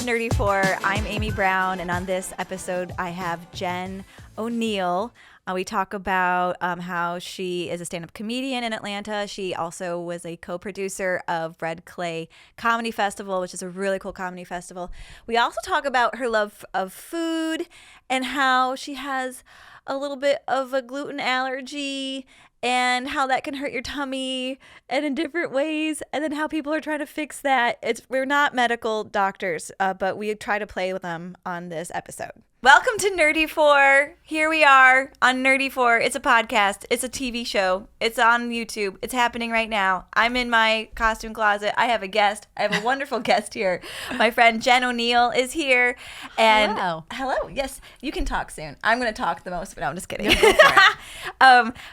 to Nerdy 4. I'm Amy Brown, and on this episode, I have Jen O'Neill. We talk about how she is a stand-up comedian in Atlanta. She also was a co-producer of Red Clay Comedy Festival, which is a really cool comedy festival. We also talk about her love of food and how she has a little bit of a gluten allergy and how that can hurt your tummy and in different ways, and then how people are trying to fix that. We're not medical doctors, but we try to play with them on this episode. Welcome to Nerdy 4. Here we are on Nerdy 4. It's a podcast. It's a TV show. It's on YouTube. It's happening right now. I'm in my costume closet. I have a guest. I have a wonderful guest here. My friend Jen O'Neill is here. And hello. Yes, you can talk soon. I'm going to talk the most, but no, I'm just kidding.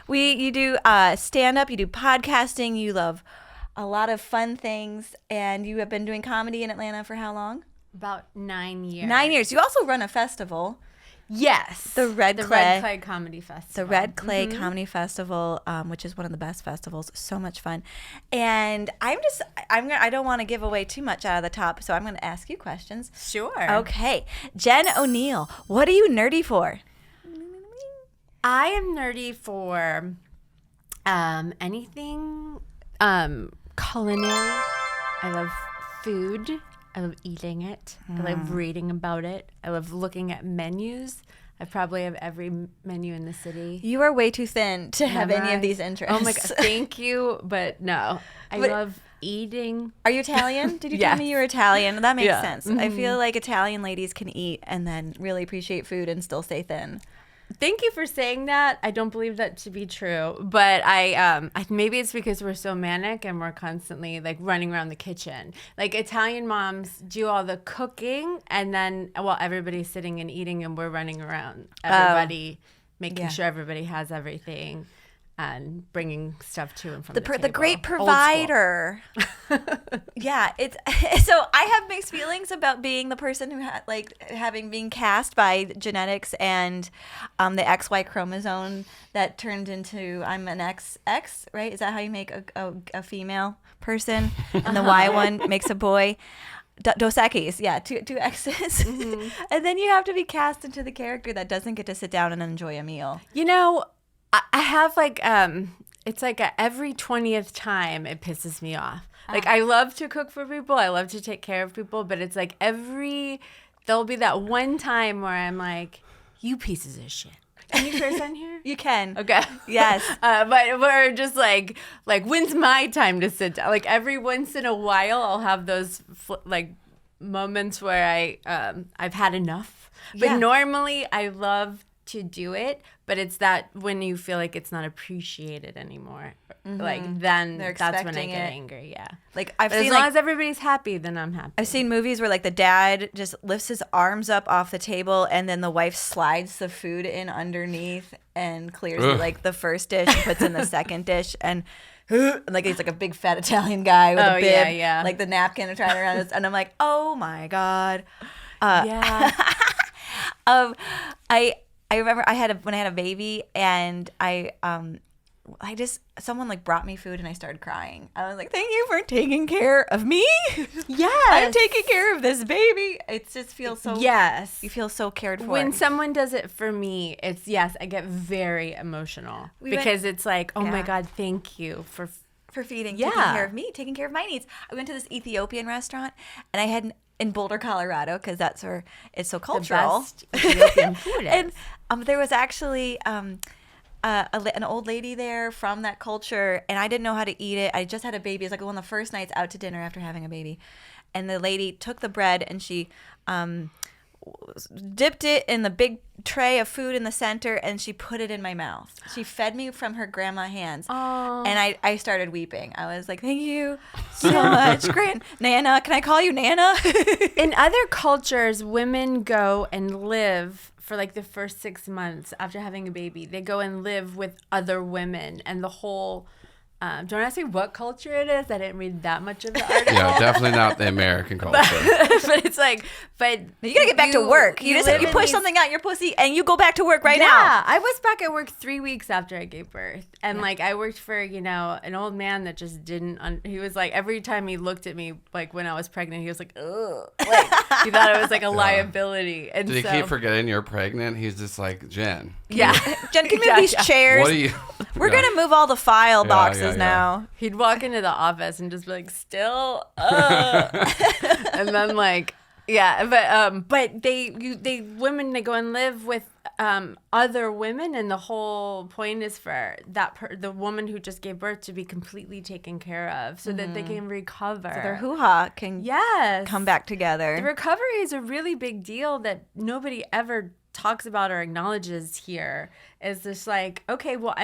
You do stand-up. You do podcasting. You love a lot of fun things. And you have been doing comedy in Atlanta for how long? About 9 years. 9 years. You also run a festival. Yes. The Red Clay Comedy Festival. The Red Clay Comedy Festival, which is one of the best festivals. So much fun. And I don't want to give away too much out of the top, so I'm going to ask you questions. Sure. Okay. Jen O'Neill, what are you nerdy for? I am nerdy for anything culinary. I love food. I love eating it. I love reading about it. I love looking at menus. I probably have every menu in the city. You are way too thin to have any of these interests. Oh my God, thank you, but no. I love eating. Are you Italian? Did you tell me you were Italian? That makes sense. I feel like Italian ladies can eat and then really appreciate food and still stay thin. Thank you for saying that. I don't believe that to be true, but I maybe it's because we're so manic and we're constantly like running around the kitchen. Like Italian moms do all the cooking, and then while everybody's sitting and eating, and we're running around, everybody making sure everybody has everything and bringing stuff to and from the table. The great provider. Yeah, it's so I have mixed feelings about being the person who had being cast by genetics and the XY chromosome that turned into I'm an XX, right? Is that how you make a female person? And the Y one makes a boy. Dos Equis, yeah, two X's. And then you have to be cast into the character that doesn't get to sit down and enjoy a meal. You know, I have it's like every 20th time it pisses me off. Like I love to cook for people. I love to take care of people. But it's like there'll be that one time where I'm like, you pieces of shit. Can you curse on here? You can. Okay. Yes. But we're just like when's my time to sit down? Like every once in a while I'll have those moments where I've had enough. But normally I love to do it, but it's that when you feel like it's not appreciated anymore, like then that's when I get angry. Yeah, like as long as everybody's happy, then I'm happy. I've seen movies where like the dad just lifts his arms up off the table and then the wife slides the food in underneath and clears like the first dish and puts in the second dish, and like he's like a big fat Italian guy with a bib, like the napkin trying around his, and I'm like, oh my God. I remember when I had a baby, and someone like brought me food and I started crying. I was like, thank you for taking care of me. Yes. I'm taking care of this baby. It just feels so, yes. You feel so cared for. When someone does it for me, I get very emotional because it's like, oh my God, thank you for feeding, taking care of me, taking care of my needs. I went to this Ethiopian restaurant and I had in Boulder, Colorado, because that's where it's so cultural. The best Ethiopian food is. And there was actually an old lady there from that culture, and I didn't know how to eat it. I just had a baby. It was like one of the first nights out to dinner after having a baby. And the lady took the bread and she dipped it in the big tray of food in the center, and she put it in my mouth. She fed me from her grandma hands. Aww. And I started weeping. I was like, thank you so much, Nana. Can I call you Nana? In other cultures, women go and live for like the first 6 months after having a baby. They go and live with other women, and the whole don't ask me what culture it is. I didn't read that much of the article. Yeah, definitely not the American culture. But it's like, You gotta get back to work. You live push in something out your pussy and you go back to work right yeah, now. I was back at work 3 weeks after I gave birth. And like I worked for, an old man that just didn't, he was like, every time he looked at me, like when I was pregnant, he was like, ugh. Like he thought I was like a liability. And Did he keep forgetting you're pregnant? He's just like, Jen. Yeah. Jen, can you move these chairs? What do you? We're gonna move all the file boxes yeah. now. He'd walk into the office and just be like, still, and then like, yeah, but they women, they go and live with other women, and the whole point is for the woman who just gave birth to be completely taken care of, so that they can recover. So their hoo-ha can come back together. The recovery is a really big deal that nobody ever talks about or acknowledges here. Is this like, okay, well,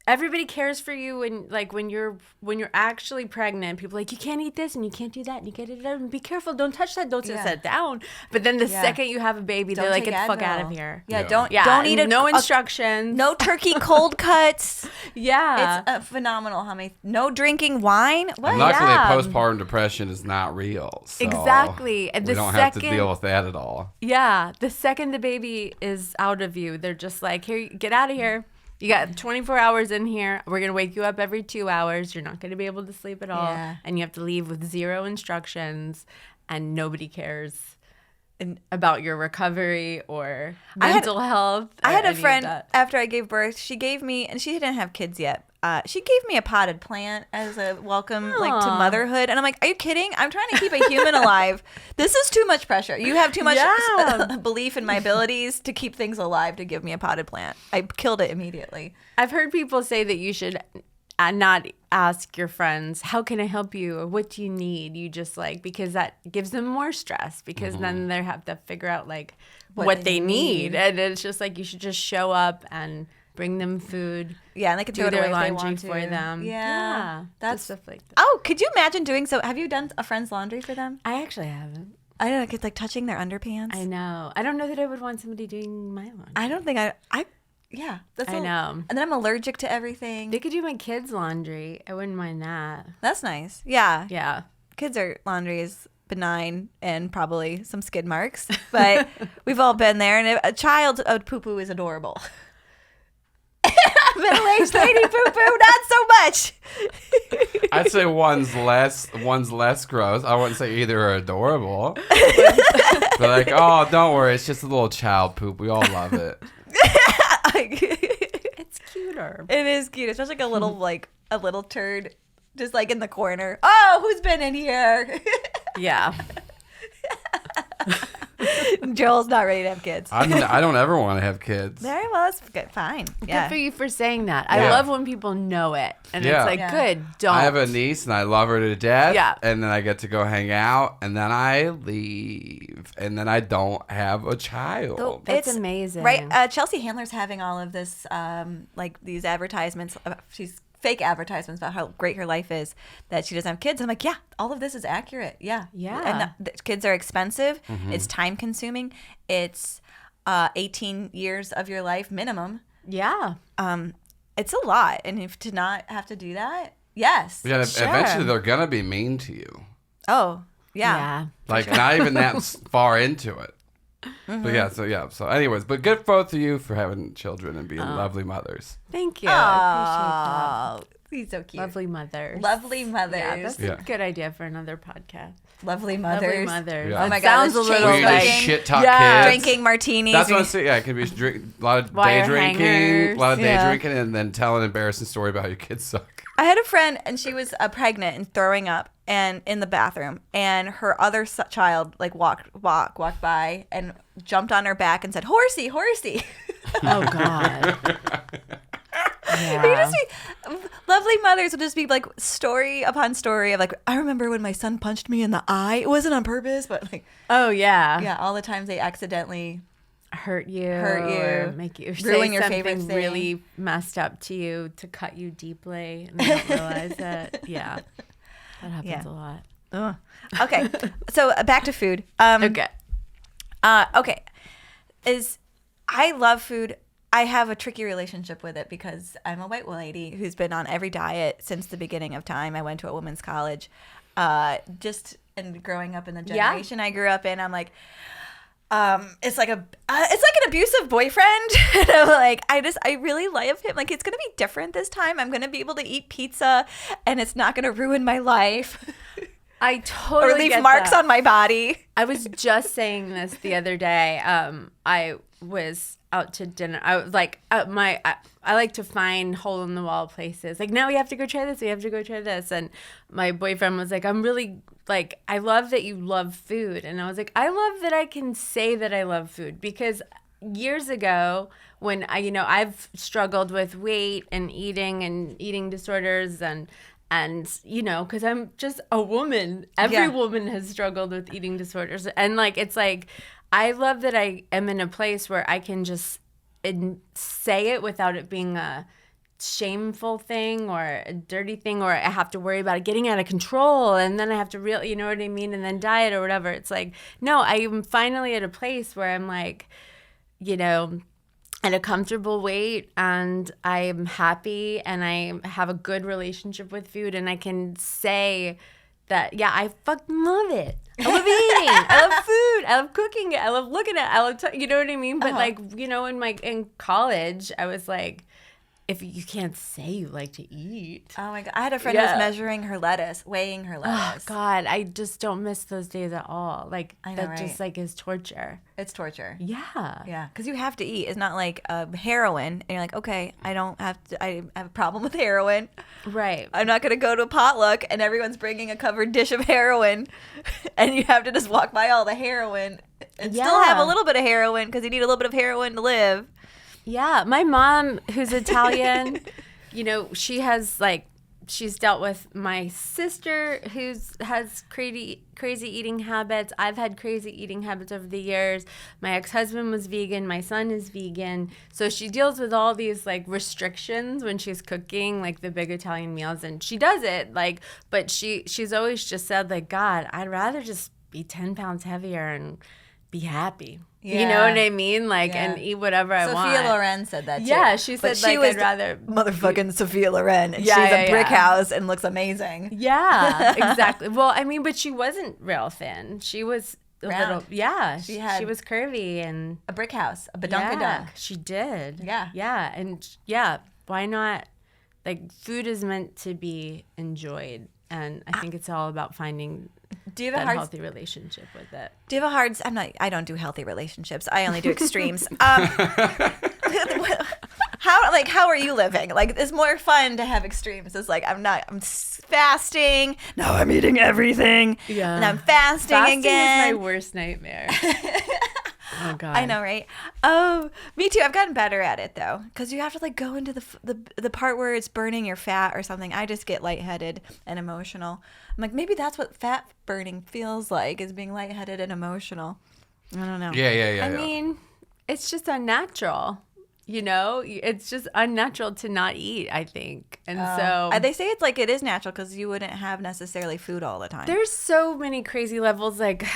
everybody cares for you when you're actually pregnant. People are like, you can't eat this and you can't do that and you can't eat that, and be careful, don't touch that, don't sit down. But then the second you have a baby, they're like, get the fuck out of here. Don't eat no instructions, no turkey cold cuts. Yeah, it's phenomenal how many. No drinking wine. What? And luckily, postpartum depression is not real. So exactly. And we don't have to deal with that at all. Yeah, the second the baby is out of you, they're just like, here, get out of here. You got 24 hours in here. We're going to wake you up every 2 hours. You're not going to be able to sleep at all. Yeah. And you have to leave with 0 instructions, and nobody cares about your recovery or mental health. I had a friend after I gave birth. She gave me, and she didn't have kids yet. She gave me a potted plant as a welcome, like, to motherhood. And I'm like, are you kidding? I'm trying to keep a human alive. This is too much pressure. You have too much belief in my abilities to keep things alive to give me a potted plant. I killed it immediately. I've heard people say that you should not ask your friends, how can I help you? Or what do you need? You just because that gives them more stress, because then they have to figure out what they need. And it's just like, you should just show up and bring them food. Yeah, and they can do their laundry for them. Yeah. That's stuff like that. Oh, could you imagine doing so? Have you done a friend's laundry for them? I actually haven't. I don't know, it's like touching their underpants. I know. I don't know that I would want somebody doing my laundry. I don't think yeah. I know. And then I'm allergic to everything. They could do my kids' laundry. I wouldn't mind that. That's nice. Yeah. Yeah. Kids' laundry is benign and probably some skid marks, but we've all been there. And a child's poo-poo is adorable. Middle-aged lady poo-poo, not so much. I'd say one's less gross. I wouldn't say either are adorable. They're like, oh, don't worry, it's just a little child poop. We all love it. It's cuter. It is cute, especially a little turd just in the corner. Oh, who's been in here? Yeah. Joel's not ready to have kids. I don't ever want to have kids. Very well, that's good. Fine. Yeah. Good for you for saying that. I love when people know it. And it's like, good, don't. I have a niece and I love her to death. Yeah. And then I get to go hang out and then I leave. And then I don't have a child. That's amazing. Right? Chelsea Handler's having all of this, these advertisements. She's fake advertisements about how great her life is, that she doesn't have kids. I'm like, yeah, all of this is accurate. Yeah. Yeah. And the kids are expensive. Mm-hmm. It's time consuming. It's 18 years of your life minimum. Yeah. It's a lot. And if to not have to do that, yes. Yeah, sure. Eventually they're going to be mean to you. Oh, yeah. Not even that far into it. Mm-hmm. But so anyways, but good for both of you for having children and being lovely mothers. Thank you. I appreciate that. He's so cute. Lovely mothers. Lovely mothers. Yeah, that's a good idea for another podcast. Lovely mothers. Lovely mothers. Yeah. Oh my God, sounds a little like shit talk kids. Drinking martinis. That's what I'm saying. Yeah, it can be a lot of day drinking, and then tell an embarrassing story about how your kids suck. I had a friend, and she was pregnant and throwing up, and in the bathroom, and her other child walked by and jumped on her back and said, "Horsey, horsey." Oh God. Yeah. Lovely mothers will just be story upon story of I remember when my son punched me in the eye. It wasn't on purpose, but oh yeah, yeah, all the times they accidentally hurt you, or make you ruin your something favorite thing. Really messed up to you to cut you deeply, and they don't realize it. Yeah, that happens a lot. Oh. Okay, so back to food. Okay. Okay, I love food. I have a tricky relationship with it because I'm a white lady who's been on every diet since the beginning of time. I went to a women's college. And growing up in the generation I grew up in, I'm like, it's like an abusive boyfriend. And I'm like, I really love him. Like, it's gonna be different this time. I'm gonna be able to eat pizza, and it's not gonna ruin my life. I totally or leave get marks that. on my body. I was just saying this the other day. I was out to dinner. I was like, I like to find hole in the wall places. Like, now we have to go try this. We have to go try this. And my boyfriend was like, I'm really like, I love that you love food. And I was like, I love that I can say that I love food, because years ago when I've struggled with weight and eating disorders and because I'm just a woman. Every woman has struggled with eating disorders. And like, it's like, I love that I am in a place where I can just say it without it being a shameful thing or a dirty thing, or I have to worry about it getting out of control. And then I have to you know what I mean? And then diet or whatever. It's like, no, I'm finally at a place where I'm like, at a comfortable weight, and I'm happy, and I have a good relationship with food, and I can say that, I fucking love it. I love eating. I love food. I love cooking. I love looking at it. I love, you know what I mean? But like, in college, I was like, if you can't say you like to eat. Oh my God. I had a friend who was measuring her lettuce, weighing her lettuce. Oh God, I just don't miss those days at all. Like, I know, that right? just like is torture. It's torture. Yeah. Yeah. Because you have to eat. It's not like heroin. And you're like, okay, I have a problem with heroin. Right. I'm not going to go to a potluck and everyone's bringing a covered dish of heroin and you have to just walk by all the heroin and still have a little bit of heroin because you need a little bit of heroin to live. Yeah, my mom, who's Italian, she's dealt with my sister who has crazy eating habits. I've had crazy eating habits over the years. My ex-husband was vegan. My son is vegan. So she deals with all these like restrictions when she's cooking like the big Italian meals, and she does it but she's always just said like, God, I'd rather just be 10 pounds heavier and be happy. Yeah. You know what I mean? Like, and eat whatever I want. Sophia Loren said that too. Yeah, she said she was I'd rather motherfucking Sophia Loren, and she's a brick house and looks amazing. Yeah, exactly. Well, I mean, but she wasn't real thin. She was a little. Yeah, she was curvy and a brick house, a badunkadunk. She did. Yeah, yeah, and why not? Like, food is meant to be enjoyed, and I think it's all about finding. Do you have a healthy relationship with it? Do you have a hard? I don't do healthy relationships. I only do extremes. How are you living? Like, it's more fun to have extremes. It's like I'm fasting. Now I'm eating everything. Yeah. And I'm fasting again. Fasting is my worst nightmare. Oh God. I know, right? Oh, me too. I've gotten better at it though, because you have to like go into the part where it's burning your fat or something. I just get lightheaded and emotional. I'm like, maybe that's what fat burning feels like, is being lightheaded and emotional. I don't know. Yeah. I mean, it's just unnatural. It's just unnatural to not eat, I think. And so they say it's like it is natural because you wouldn't have necessarily food all the time. There's so many crazy levels. Like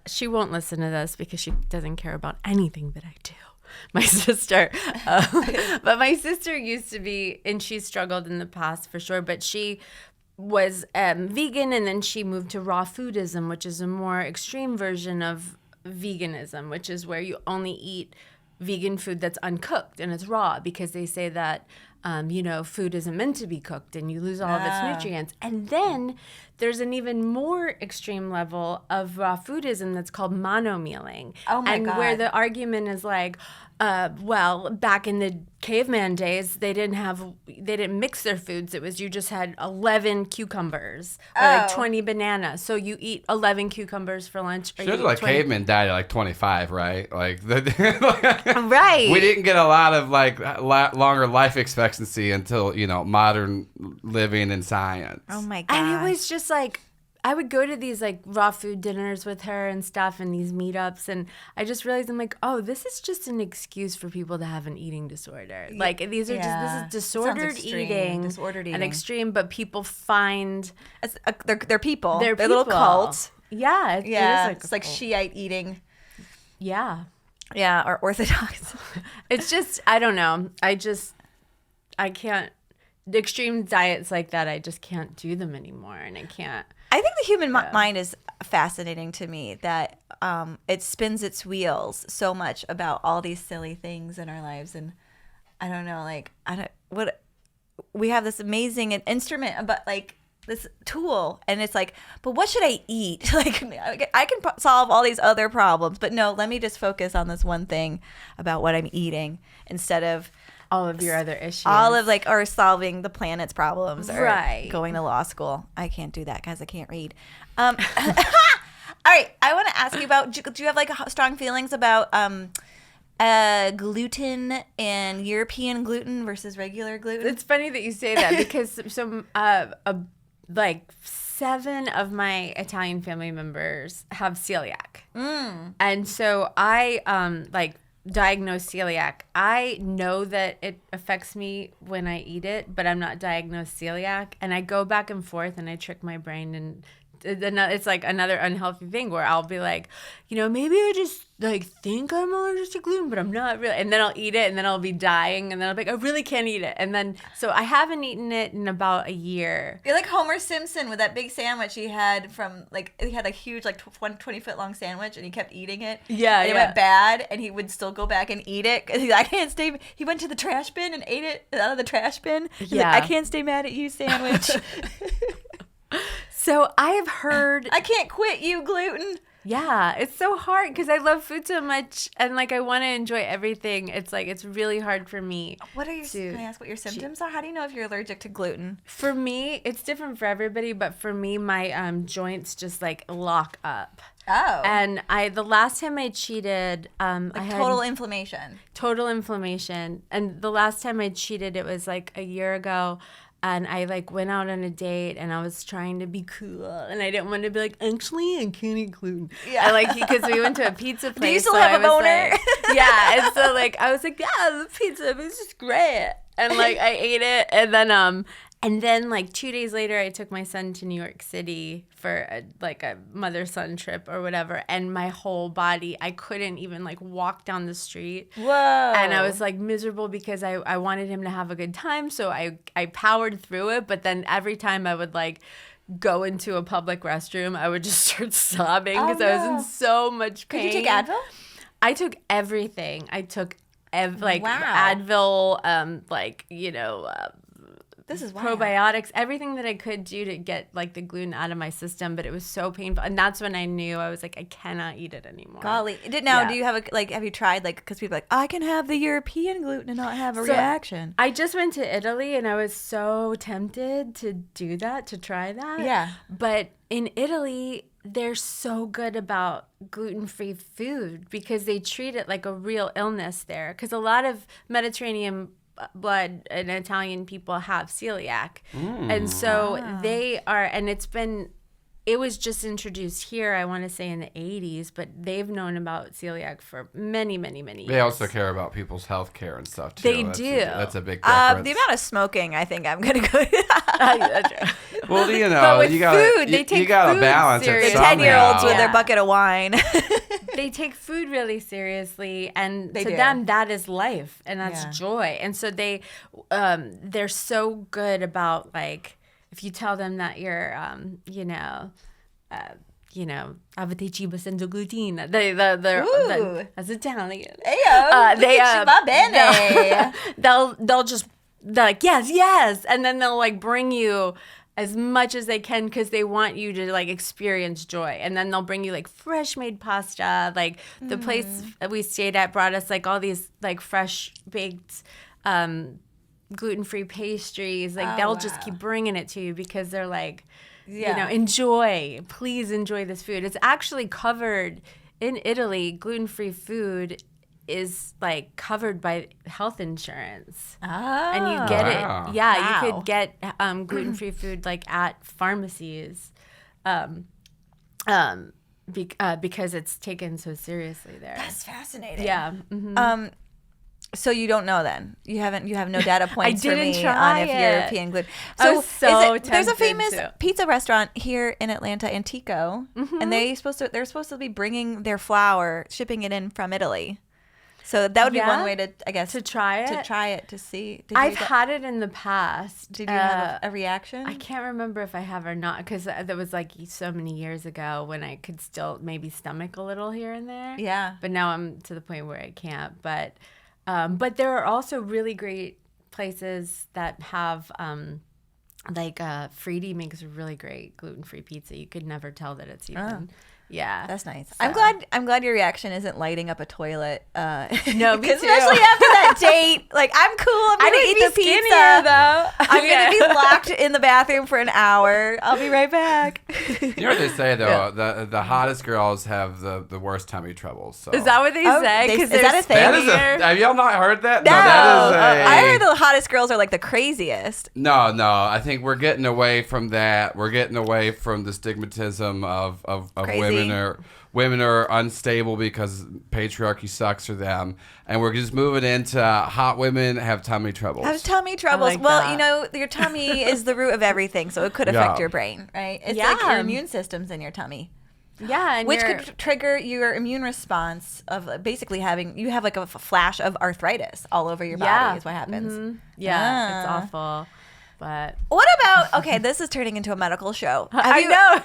she won't listen to this because she doesn't care about anything that I do. My sister. But my sister used to be, and she struggled in the past for sure, but she was vegan, and then she moved to raw foodism, which is a more extreme version of veganism, which is where you only eat vegan food that's uncooked and it's raw, because they say that food isn't meant to be cooked and you lose all of its nutrients. And then there's an even more extreme level of raw foodism that's called mono-mealing. Oh my God. And where the argument is like, back in the caveman days, they didn't mix their foods. It was, you just had 11 cucumbers or like 20 bananas. So you eat 11 cucumbers for lunch. Or Sure, like 20... cavemen died at like 25, right? Like right. We didn't get a lot of like longer life expectancy until modern living and science. Oh my God. And it was just like, I would go to these like raw food dinners with her and stuff, and these meetups, and I just realized I'm like, oh, this is just an excuse for people to have an eating disorder. Like, these are this is disordered eating, and extreme, but people find they're people. They're little cult. Yeah, It's like Shiite eating. Yeah. Yeah, or Orthodox. It's just, I don't know. I can't, the extreme diets like that, I just can't do them anymore. And I can't. I think the human mind is fascinating to me, that it spins its wheels so much about all these silly things in our lives. And I don't know, like, we have this amazing instrument, but like this tool, and it's like, but what should I eat? Like, I can solve all these other problems, but no, let me just focus on this one thing about what I'm eating instead of All of your other issues. all of like, or solving the planet's problems, or Right. going to law school. I can't do that because I can't read. All right, I want to ask you about, do you have like strong feelings about gluten and European gluten versus regular gluten? It's funny that you say that because like 7 of my Italian family members have celiac. And so I like diagnosed celiac. I know that it affects me when I eat it, but I'm not diagnosed celiac. And I go back and forth and I trick my brain, and it's like another unhealthy thing where I'll be like, maybe I just like think I'm allergic to gluten, but I'm not really. And then I'll eat it, and then I'll be dying, and then I'll be like, I really can't eat it. And then, so I haven't eaten it in about a year. You're like Homer Simpson with that big sandwich he had from, like, he had a huge, like, 20-foot long sandwich, and he kept eating it. Yeah, and it yeah. went bad, and he would still go back and eat it. 'Cause he's like, I can't stay. He went to the trash bin and ate it out of the trash bin. He's Yeah. like, I can't stay mad at you, sandwich. So I have heard, I can't quit you, gluten. yeah, it's so hard because I love food so much, and like I want to enjoy everything. It's like, it's really hard for me. What are your, can I ask what your symptoms are? How do you know if you're allergic to gluten? For me, it's different for everybody, but for me, my joints just like lock up. Oh. And the last time I cheated, I had Total inflammation. total inflammation. And the last time I cheated, it was like a year ago. And I like went out on a date, and I was trying to be cool, and I didn't want to be like, actually, I can't eat gluten. Yeah. I like, because we went to a pizza place. Do you still so have I a was boner? like- yeah. And so like I was like, yeah, the pizza was just great, and like I ate it, and then like 2 days later, I took my son to New York City for a mother-son trip or whatever, and my whole body, I couldn't even like walk down the street. Whoa. And I was like miserable because I wanted him to have a good time, so I powered through it. But then every time I would like go into a public restroom, I would just start sobbing because I was in so much pain. Did you take Advil? I took everything. I took Wow. Advil, This is wild. probiotics, everything that I could do to get like the gluten out of my system, but it was so painful, and that's when I knew I was like, I cannot eat it anymore. Golly. Do Yeah. you have have you tried, like, because people are like, I can have the European gluten and not have a So, reaction. I just went to Italy, and I was so tempted to do that, to try that. Yeah. But in Italy, they're so good about gluten-free food because they treat it like a real illness there. Because a lot of Mediterranean blood and Italian people have celiac. And so they are, and it was just introduced here, I want to say in the 80s, but they've known about celiac for many, many, many years. They also care about people's health care and stuff too. They That's do. That's a big difference. The amount of smoking, I think I'm gonna go. Well, But with you gotta, food, they take you gotta food balance seriously. it The somehow. 10-year-olds with Yeah. their bucket of wine. They take food really seriously, and They to do. them that is life, and that's Yeah. joy. And so they're so good about, like, if you tell them that you're avete cibo senza glutine, Ooh. that's Italian. Ayo, They va bene. they're like, yes, and then they'll like bring you as much as they can because they want you to like experience joy. And then they'll bring you like fresh made pasta. Like the place that we stayed at brought us like all these like fresh baked gluten-free pastries. Like they'll just keep bringing it to you because they're like, please enjoy this food. It's actually covered in Italy. Gluten-free food is like covered by health insurance. And you get Wow. it. Yeah, Wow. you could get gluten-free food like at pharmacies because it's taken so seriously there. That's fascinating. Yeah. Mhm. So you don't know then? You have no data points for didn't me try on if it. European gluten. I was so there's a tempted famous to. pizza restaurant here in Atlanta, Antico, and they're supposed to be bringing their flour, shipping it in from Italy. So that would be Yeah? one way to, I guess, To try it? To try it, to see. I've had it in the past. Did you have a reaction? I can't remember if I have or not, because that was like so many years ago when I could still maybe stomach a little here and there. Yeah. But now I'm to the point where I can't. But there are also really great places that have Freedy makes really great gluten-free pizza. You could never tell that it's even. Yeah, that's nice. So. I'm glad your reaction isn't lighting up a toilet. No, me too. Especially after that date. Like, I'm cool. I'm gonna eat the pizza. Though. I'm gonna be locked in the bathroom for an hour. I'll be right back. You know what they say though? The hottest girls have the worst tummy troubles. So. Is that what they say? Is that a thing? Have y'all not heard that? No, that is I heard the hottest girls are like the craziest. No. I think we're getting away from that. We're getting away from the stigmatism of Crazy. Women are unstable because patriarchy sucks for them, and we're just moving into hot women have tummy troubles. Have tummy troubles. like Well, that. you know, your tummy is the root of everything, so it could affect your brain, right? It's like your immune system's in your tummy. Yeah, and Which could trigger your immune response of basically you have like a flash of arthritis all over your body is what happens. Mm-hmm. Yeah, it's awful. But what about, okay, this is turning into a medical show. I know.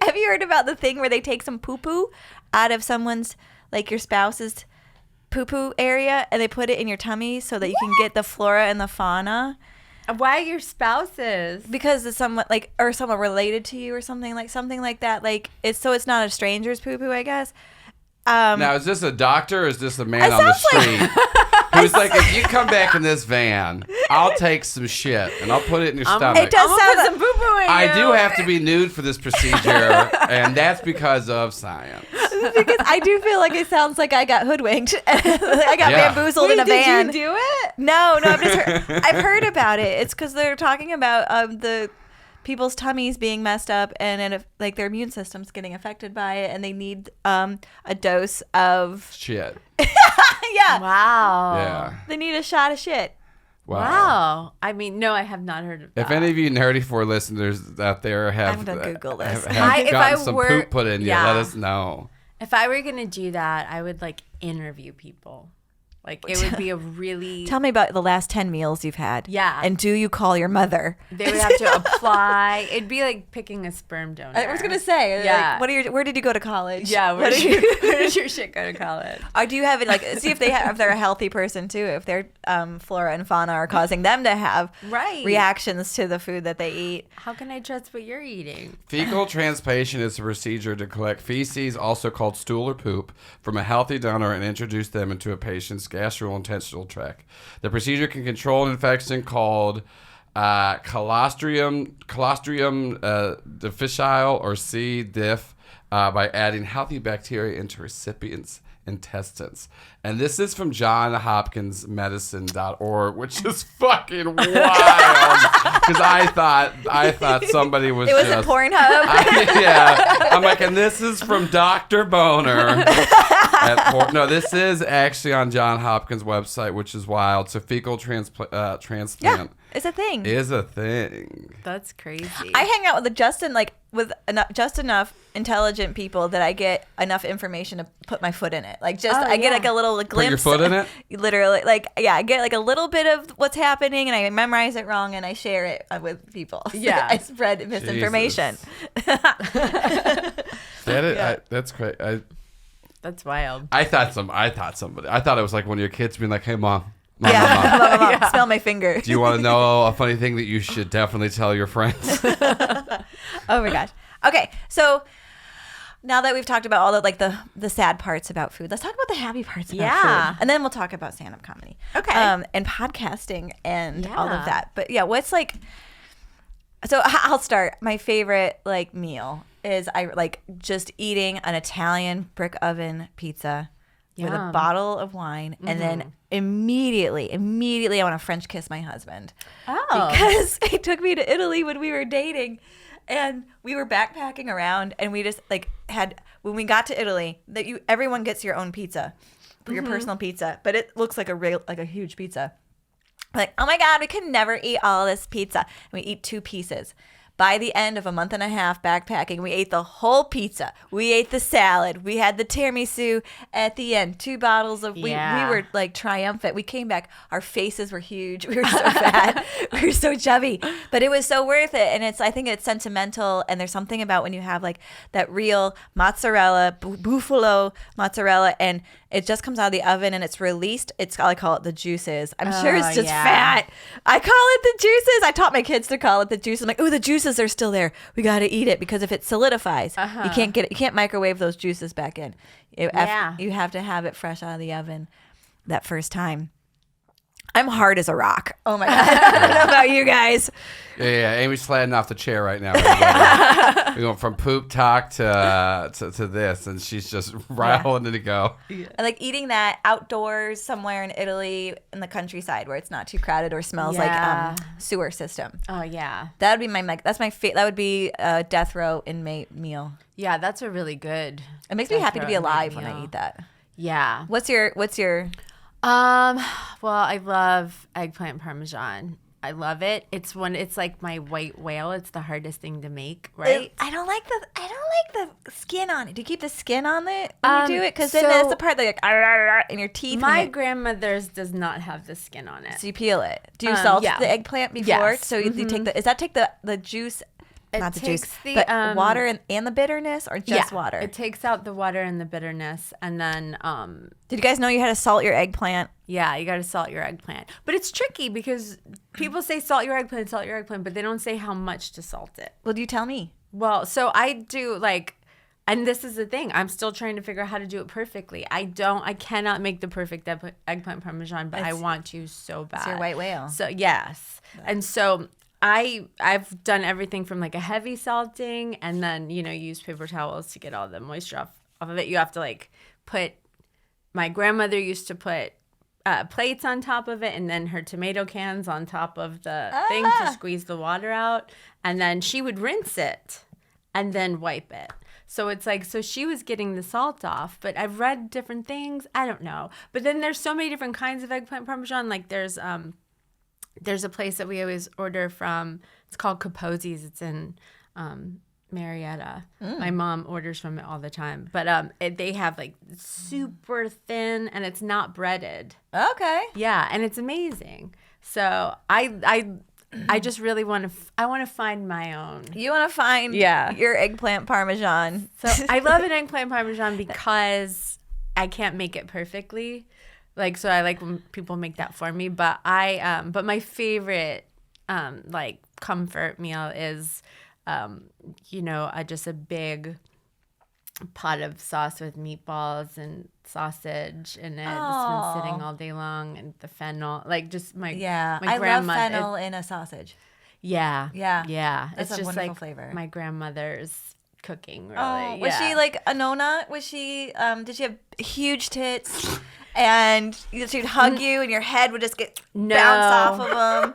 Have you heard about the thing where they take some poo-poo out of someone's, like your spouse's poo-poo area, and they put it in your tummy so that you can get the flora and the fauna? Why your spouses? Because it's someone like, or someone related to you or something like that. Like it's not a stranger's poo-poo, I guess. Now, is this a doctor or is this a man on the street who's like, if you come back in this van, I'll take some shit and I'll put it in your stomach. It does sound some poo-poo in I you. do have to be nude for this procedure, and that's because of science. because I do feel like it sounds like I got hoodwinked. I got bamboozled in a van. Did you do it? No, I've heard about it. It's because they're talking about the people's tummies being messed up and like their immune system's getting affected by it, and they need a dose of Shit. yeah. Wow. Yeah. They need a shot of shit. Wow. I mean, no, I have not heard of that. If any of you Nerdy 4 listeners out there have, I'm gonna Google this. have if gotten I some were- poop put in you, yeah. let us know. If I were going to do that, I would like interview people. Like it would be a really... Tell me about the last 10 meals you've had. Yeah. And do you call your mother? They would have to apply. It'd be like picking a sperm donor. I was gonna say, Yeah. like, where did you go to college? Yeah. Where did your shit go to college? Or do you have it like see if they're a healthy person too? If their flora and fauna are causing them to have Right. reactions to the food that they eat. How can I trust what you're eating? Fecal transplantation is a procedure to collect feces, also called stool or poop, from a healthy donor and introduce them into a patient's gastrointestinal tract. The procedure can control an infection called Clostridium difficile or C. diff by adding healthy bacteria into recipients' intestines. And this is from johnhopkinsmedicine.org, which is fucking wild. Because I thought somebody was It was a Pornhub. yeah. I'm like, and this is from Dr. Boner. No, this is actually on John Hopkins' website, which is wild. So fecal transplant It's a thing. is a thing. That's crazy. I hang out with just enough intelligent people that I get enough information to put my foot in it. Like I get like a little glimpse. Put your foot in it? Literally, I get like a little bit of what's happening, and I memorize it wrong, and I share it with people. Yeah. I spread misinformation. That's great. That's wild. I thought it was like one of your kids being like, "Hey, mom, Mom, Yeah. smell my finger. do you want to know a funny thing that you should definitely tell your friends?" Oh my gosh. Okay, so now that we've talked about all the sad parts about food, let's talk about the happy parts about food. And then we'll talk about stand-up comedy. Okay. And podcasting and all of that. But yeah, what's like, so I'll start. My favorite meal is just eating an Italian brick oven pizza with a bottle of wine, and then immediately I want to French kiss my husband. Oh. Because he took me to Italy when we were dating, and we were backpacking around, and we just when we got to Italy, everyone gets your own pizza, for your personal pizza, but it looks like a huge pizza. Like, oh my God, we can never eat all this pizza. And we eat 2 pieces. by the end of a month and a half backpacking, we ate the whole pizza. We ate the salad. We had the tiramisu at the end. 2 bottles of, we were like triumphant. We came back. Our faces were huge. We were so fat. We were so chubby. But it was so worth it. And I think it's sentimental. And there's something about when you have like that real mozzarella, buffalo mozzarella, and it just comes out of the oven and it's released. I call it the juices. I'm sure it's just fat. I call it the juices. I taught my kids to call it the juices. I'm like, oh, the juices are still there. We got to eat it because if it solidifies, you can't microwave those juices back in. You have to have it fresh out of the oven that first time. I'm hard as a rock. Oh my God. I don't know about you guys. Yeah. Amy's sliding off the chair right now. We're going from poop talk to this, and she's just rattling to go. Yeah. I like eating that outdoors somewhere in Italy in the countryside where it's not too crowded or smells like sewer system. Oh yeah. That would be that would be a death row inmate meal. Yeah, that's a really good. It makes me happy to be alive when I eat that. Yeah. What's your well, I love eggplant parmesan. I love it. It's like my white whale. It's the hardest thing to make, right? I don't like the skin on it. Do you keep the skin on it when you do it? Because then that's the part that like in your teeth. My grandmother's does not have the skin on it. So you peel it. Do you salt the eggplant before? Yes. So you take the juice. Not the juice, the water and the bitterness, or just water? It takes out the water and the bitterness, and then. Did you guys know you had to salt your eggplant? Yeah, you got to salt your eggplant, but it's tricky because people say salt your eggplant, but they don't say how much to salt it. Well, do you tell me? Well, so I do and this is the thing. I'm still trying to figure out how to do it perfectly. I cannot make the perfect eggplant parmesan, but I want to so bad. It's your white whale. So yes, and so. I've done everything from like a heavy salting and then, use paper towels to get all the moisture off of it. You have to my grandmother used to put plates on top of it and then her tomato cans on top of the thing to squeeze the water out. And then she would rinse it and then wipe it. So it's so she was getting the salt off, but I've read different things. I don't know. But then there's so many different kinds of eggplant parmesan. Like there's a place that we always order from. It's called Capozzi's. It's in Marietta. My mom orders from it all the time. But they have super thin, and it's not breaded. Okay. Yeah, and it's amazing. So I just really want to find my own. You want to find your eggplant parmesan. So I love an eggplant parmesan because I can't make it perfectly. So I like when people make that for me, but but my favorite, comfort meal is, just a big pot of sauce with meatballs and sausage in it. It's been sitting all day long, and the fennel, my I love fennel in a sausage. Yeah. That's it's a just wonderful flavor. My grandmother's cooking. Really. Oh, was she a nona? Was she? Did she have huge tits? And she'd hug you, and your head would just get bounce off of them.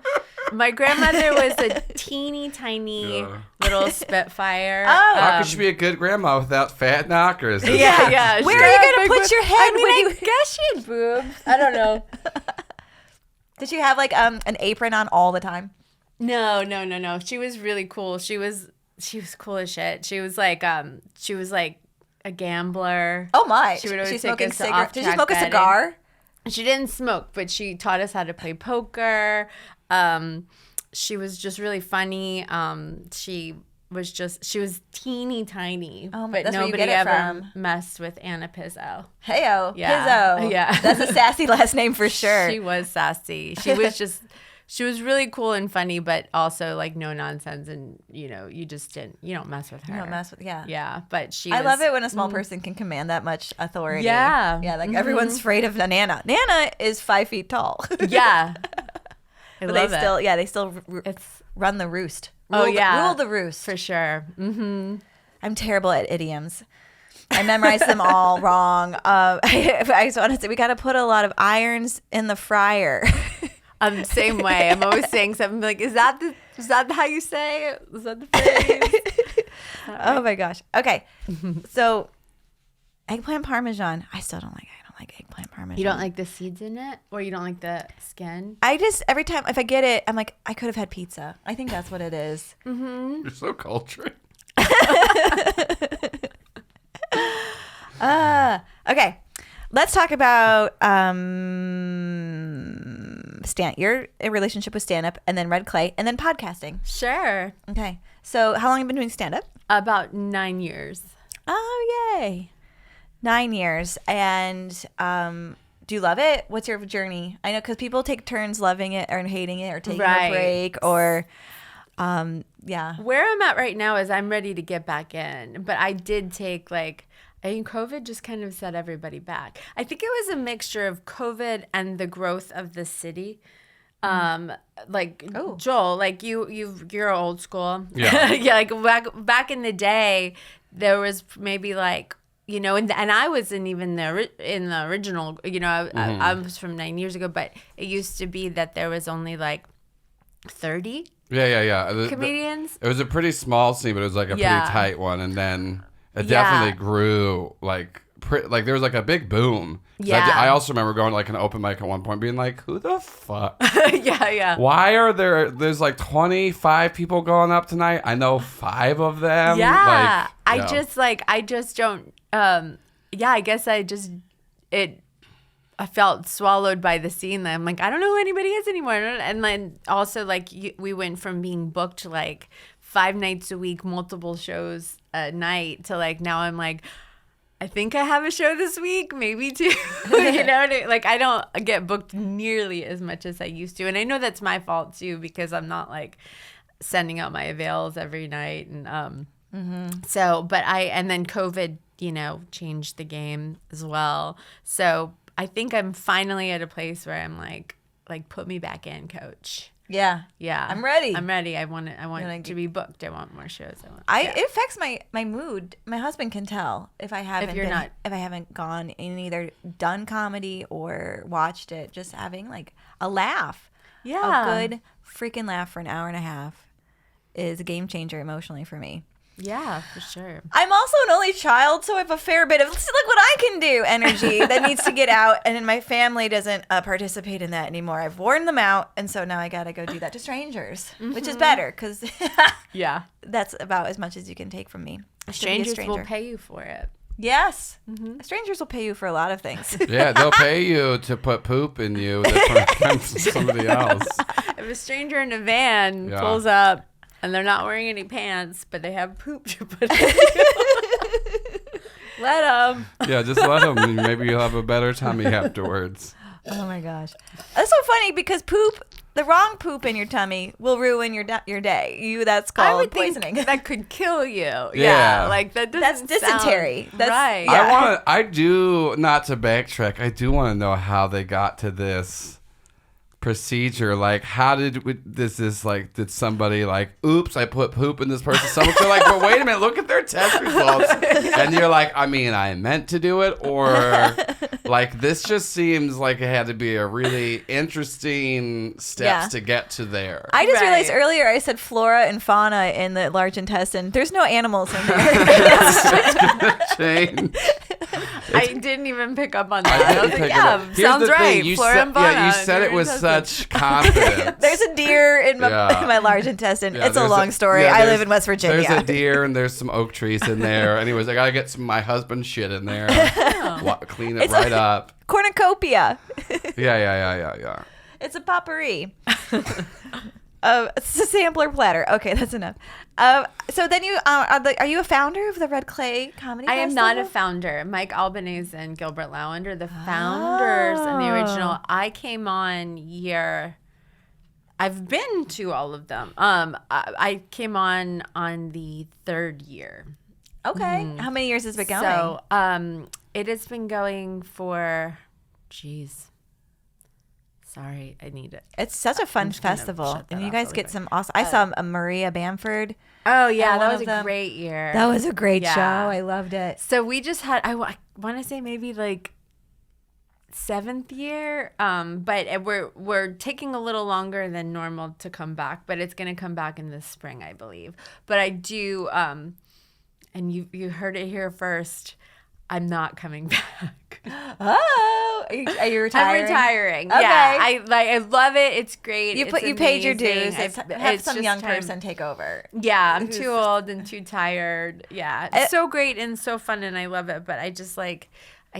My grandmother was a teeny tiny little Spitfire. How could she be a good grandma without fat knockers? Yeah. Where are you gonna put your head? I guess she had boobs. I don't know. Did she have an apron on all the time? No. She was really cool. She was cool as shit. She was a gambler. Oh my! She would always She's take smoking us to cigarettes. Did she off-track smoke a betting. cigar? She didn't smoke, but she taught us how to play poker. She was just really funny. She was teeny tiny. Oh but my, that's nobody where you get it ever from. messed with Anna Pizzo. Heyo, Yeah. Pizzo. Yeah. That's a sassy last name for sure. She was sassy. She was really cool and funny, but also no nonsense. And you don't mess with her. You don't mess with, Yeah, but I love it when a small person can command that much authority. Yeah. Everyone's afraid of Nana. Nana is 5 feet tall. Yeah. But they still run the roost. Rule the roost. For sure. Mm-hmm. I'm terrible at idioms. I memorized them all wrong. I just want to say we got to put a lot of irons in the fryer. Same way. I'm always saying something is that how you say it? Is that the phrase? Oh my gosh. Okay. So eggplant parmesan, I still don't like it. like eggplant parmesan. You don't like the seeds in it, or you don't like the skin? I just every time if I get it, I'm like, I could have had pizza. I think that's what it is. You're so cultured. Okay, let's talk about your relationship with stand-up, and then Red Clay, and then podcasting. Sure. Okay, so how long have you been doing stand-up? About 9 years. Oh, yay. 9 years. And do you love it? What's your journey? I know because people take turns loving it or hating it or taking a break or, yeah. Where I'm at right now is I'm ready to get back in. But I did take I think COVID just kind of set everybody back. I think it was a mixture of COVID and the growth of the city. Joel, you're old school. Yeah. Yeah, back in the day, there was maybe and I wasn't even in the original. I was from 9 years ago, but it used to be that there was only 30 Yeah. comedians. It was a pretty small scene, but it was like a pretty tight one, and then it definitely grew there was a big boom. Yeah. I also remember going to an open mic at one point, being like, "Who the fuck? Yeah. Why are there's 25 people going up tonight? I know 5 of them." Yeah. I just don't. I guess I felt swallowed by the scene. I'm like, I don't know who anybody is anymore. And then also we went from being booked 5 nights a week, multiple shows a night to now I'm like, I think I have a show this week, maybe 2. I don't get booked nearly as much as I used to. And I know that's my fault too, because I'm not sending out my avails every night. And and then COVID, changed the game as well. So I think I'm finally at a place where I'm like put me back in, coach. Yeah. Yeah. I'm ready. I want to be booked. I want more shows. It affects my mood. My husband can tell if I haven't if I haven't gone and either done comedy or watched it. Just having a laugh. Yeah. A good freaking laugh for an hour and a half is a game changer emotionally for me. Yeah, for sure. I'm also an only child, so I have a fair bit of look what I can do energy that needs to get out, and then my family doesn't participate in that anymore. I've worn them out, and so now I gotta go do that to strangers, which is better because that's about as much as you can take from me. Strangers will pay you for it. Yes, strangers will pay you for a lot of things. Yeah, they'll pay you to put poop in you that's from somebody else. If a stranger in a van pulls up. And they're not wearing any pants, but they have poop to put in. Let them. Yeah, just let them. Maybe you'll have a better tummy afterwards. Oh my gosh, that's so funny because the wrong poop in your tummy will ruin your day. That's called poisoning. That could kill you. Yeah. That's dysentery. That's right. Yeah. I do, not to backtrack, I do want to know how they got to this procedure. How did did somebody oops, I put poop in this person? Someone feel but wait a minute, look at their test results. And you're I meant to do it, or this just seems like it had to be a really interesting steps to get to there. I just realized earlier I said flora and fauna in the large intestine. There's no animals in there. It's gonna change. I didn't even pick up on that. I was like, sounds right. Flora and fauna. Yeah, you said it with such confidence. There's a deer in my large intestine. Yeah, it's a long story. I live in West Virginia. There's a deer and there's some oak trees in there. Anyways, I gotta get some of my husband's shit in there. Clean it right up. Cornucopia. Yeah. It's a potpourri. It's a sampler platter. Okay, that's enough. So then are you a founder of the Red Clay Comedy Festival? I am not a founder. Mike Albanese and Gilbert Lauender, the founders and the original. I came on I've been to all of them. I came on the 3rd year. Okay. How many years has it been going? So it has been going for, sorry, I need it. It's such a fun festival. And you guys get some awesome. I saw a Maria Bamford. Oh, yeah. That was a great year. That was a great show. I loved it. So we just had, I want to say maybe 7th year. But we're taking a little longer than normal to come back. But it's going to come back in the spring, I believe. But I do, and you heard it here first. I'm not coming back. Oh, are you retiring? I'm retiring. Okay. Yeah, I love it. It's great. You paid your dues. Amazing. Have some just young time. person take over. Yeah, I'm too old and too tired. Yeah, it's so great and so fun, and I love it. But I just I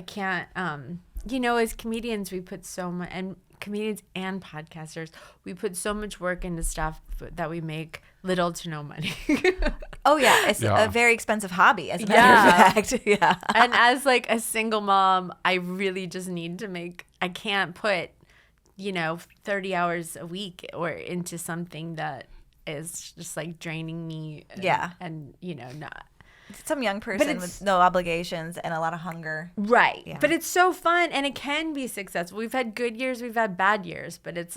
can't. As comedians, we put so much, and comedians and podcasters, we put so much work into stuff that we make little to no money. Oh yeah, it's Yeah. a very expensive hobby, as a matter of fact. Yeah. And as a single mom, I really just need to make. I can't put, 30 hours a week or into something that is just draining me. And not. Some young person with no obligations and a lot of hunger. Right. Yeah. But it's so fun and it can be successful. We've had good years, we've had bad years, but it's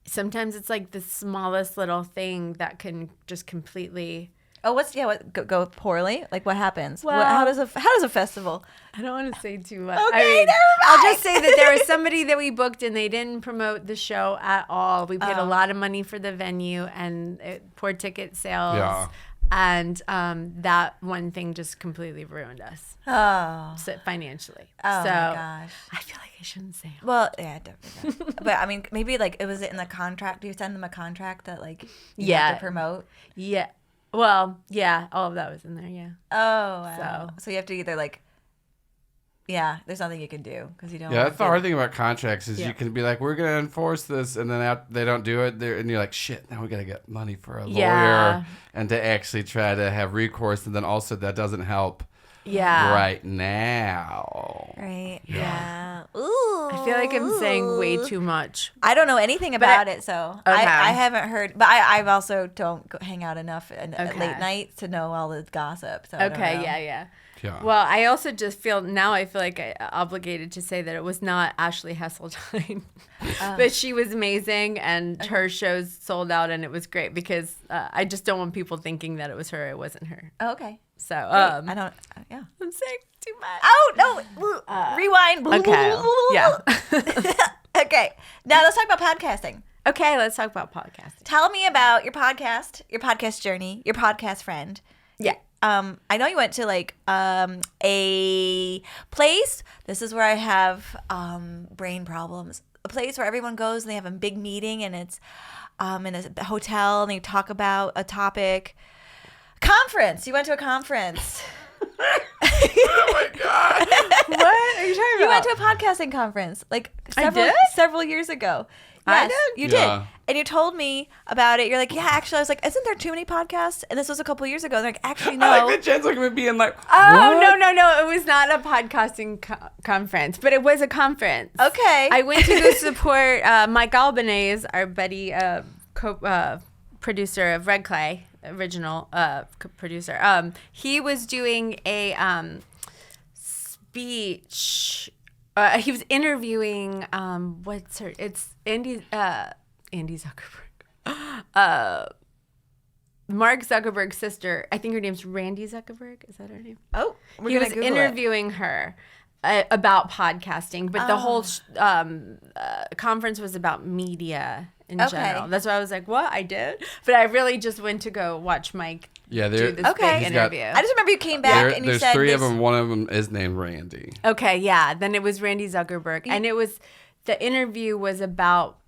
sometimes it's the smallest little thing that can just completely. Oh, what go poorly? What happens? Well- how does a festival? I don't want to say too much. Okay, never I'll mind. just say that there was somebody that we booked and they didn't promote the show at all. We paid a lot of money for the venue and poor ticket sales. Yeah. And that one thing just completely ruined us financially. Oh so my gosh. I feel like I shouldn't say it. Well, yeah, definitely. But I mean, maybe it was in the contract. Do you send them a contract that you have to promote? Yeah. Well, yeah, all of that was in there, yeah. Oh, wow. So you have to either yeah, there's nothing you can do because you don't. Yeah, that's the hard thing about contracts is Yeah. you can be like, we're going to enforce this, and then they don't do it, and you're like, shit, now we got to get money for a lawyer and to actually try to have recourse, and then also that doesn't help right now. Right. Yeah. Ooh. I feel like I'm saying way too much. I don't know anything about it, so I haven't heard. But I also don't hang out enough at late night to know all the gossip. So I don't know. Yeah. Yeah. Well, I also just feel like I'm obligated to say that it was not Ashley Hesseltine, but she was amazing and her shows sold out and it was great because I just don't want people thinking that it was her. It wasn't her. Oh, okay. So I don't. Yeah. I'm saying too much. Oh no! Rewind. Okay. Yeah. Okay. Now let's talk about podcasting. Okay, let's talk about podcasting. Tell me about your podcast journey, your podcast friend. Yeah. I know you went to a place. This is where I have brain problems. A place where everyone goes and they have a big meeting and it's in a hotel and they talk about a topic. Conference. You went to a conference. Oh my God. What are you talking about? You went to a podcasting conference several years ago. I Yes, did? you Yeah. did. And you told me about it. You're like, yeah, actually, I was like, isn't there too many podcasts? And this was a couple years ago. They're like, actually, no. I like that Jen's looking at me and like, Oh, what? no. It was not a podcasting conference, but it was a conference. Okay. I went to go support Mike Albanese, our buddy, producer of Red Clay, original producer. He was doing a speech. He was interviewing, it's Andy Zuckerberg. Mark Zuckerberg's sister. I think her name's Randy Zuckerberg. Is that her name? Oh, He was interviewing her about podcasting, but the whole conference was about media in general. That's why I was like, what? I did? But I really just went to go watch Mike do this big interview. I just remember you came back and you there's said three of them. One of them is named Randy. Okay, yeah. Then it was Randy Zuckerberg. And the interview was about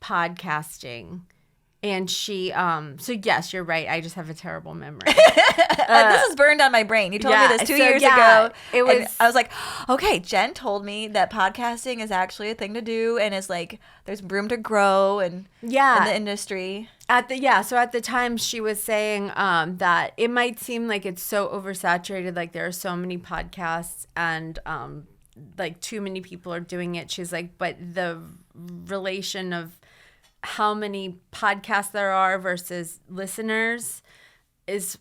podcasting. And she, so yes, you're right. I just have a terrible memory. this is burned on my brain. You told me this 2 years ago. I was like, okay, Jen told me that podcasting is actually a thing to do and is there's room to grow in the industry. So at the time she was saying that it might seem like it's so oversaturated, like there are so many podcasts and too many people are doing it. She's like, but the relation of how many podcasts there are versus listeners is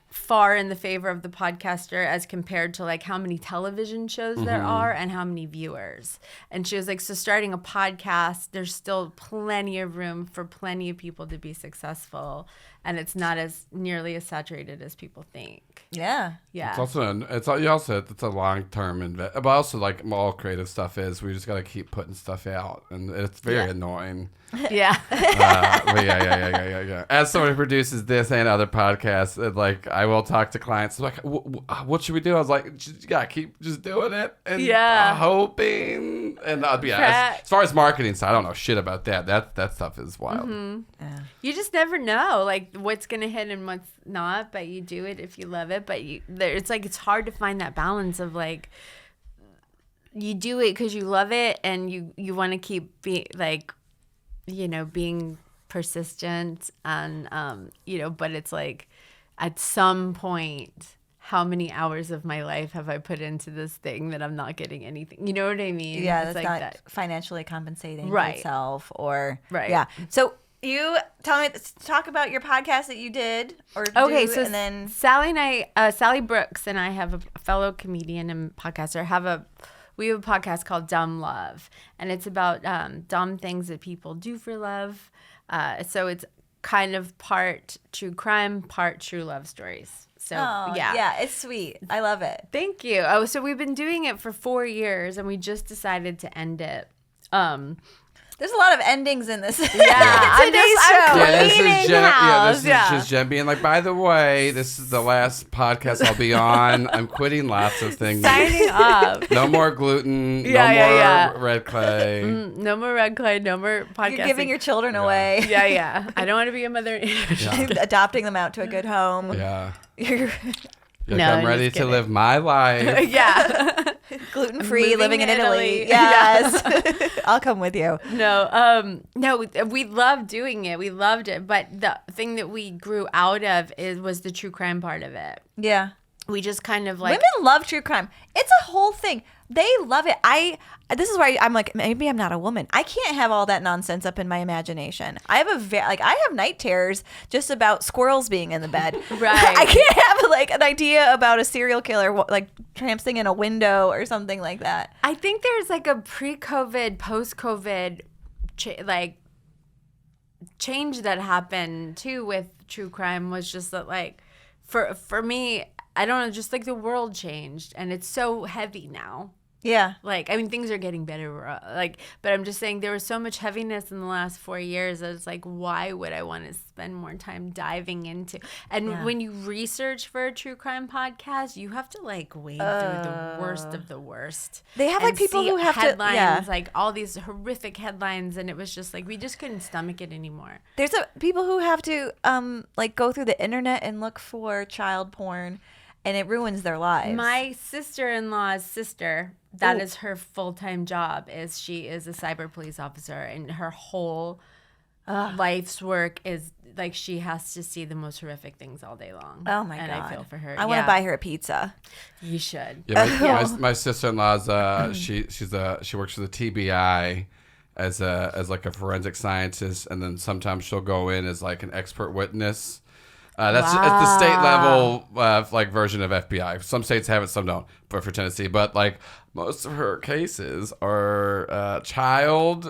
far in the favor of the podcaster as compared to how many television shows there are and how many viewers. And she was like, so starting a podcast, there's still plenty of room for plenty of people to be successful, and it's not as nearly as saturated as people think. Yeah. It's also it's a long-term investment, but also all creative stuff is we just got to keep putting stuff out, and it's very annoying. Yeah. But yeah. As someone who produces this and other podcasts, I will talk to clients like, what should we do? I was like, just keep just doing it and hoping. And as far as marketing side, I don't know shit about that. That stuff is wild. Yeah. You just never know like what's gonna hit and what's not, but you do it if you love it. But it's like it's hard to find that balance of like you do it because you love it and you want to keep being like, being persistent and but it's like at some point how many hours of my life have I put into this thing that I'm not getting anything, you know what I mean? Yeah, it's that's like not financially compensating Right. yourself or Right. So you talk about your podcast that you did and then Sally and I Sally Brooks and I have a fellow comedian and podcaster we have a podcast called Dumb Love, and it's about dumb things that people do for love. So it's kind of part true crime, part true love stories. So yeah, it's sweet. I love it. Thank you. Oh, so we've been doing it for 4 years, and we just decided to end it. There's a lot of endings in this. I'm cleaning house. This is just Jen being like, by the way, this is the last podcast I'll be on. I'm quitting lots of things. Signing up. No more gluten. No more red clay. No more red clay. No more podcasting. You're giving your children away. Yeah. I don't want to be a mother. Adopting them out to a good home. Yeah. No, I'm ready to live my life. Yeah. Gluten-free, Moving living in to Italy. Italy. Yes. I'll come with you. No, we loved doing it. We loved it. But the thing that we grew out of was the true crime part of it. Yeah. We just kind of like... Women love true crime. It's a whole thing. They love it. This is why I'm like, maybe I'm not a woman. I can't have all that nonsense up in my imagination. I have I have night terrors just about squirrels being in the bed. Right. I can't have like an idea about a serial killer like tramping in a window or something like that. I think there's like a pre-COVID, post-COVID change that happened too with true crime was just that like for me, I don't know, just like the world changed and it's so heavy now. Yeah. Like, I mean, things are getting better. But I'm just saying there was so much heaviness in the last 4 years. I was like, why would I want to spend more time diving into? And when you research for a true crime podcast, you have to like wade through the worst of the worst. They have like people who have headlines, like all these horrific headlines, and it was just like we just couldn't stomach it anymore. There's people who have to like go through the internet and look for child porn. And it ruins their lives. My sister-in-law's sister, that is her full-time job, she is a cyber police officer, and her whole life's work is like she has to see the most horrific things all day long. Oh my God. And I feel for her. I want to buy her a pizza. You should. Yeah, my sister-in-law's she works for the TBI as like a forensic scientist, and then sometimes she'll go in as like an expert witness. That's it's the state level like version of FBI. Some states have it, some don't. But for Tennessee, but like most of her cases are child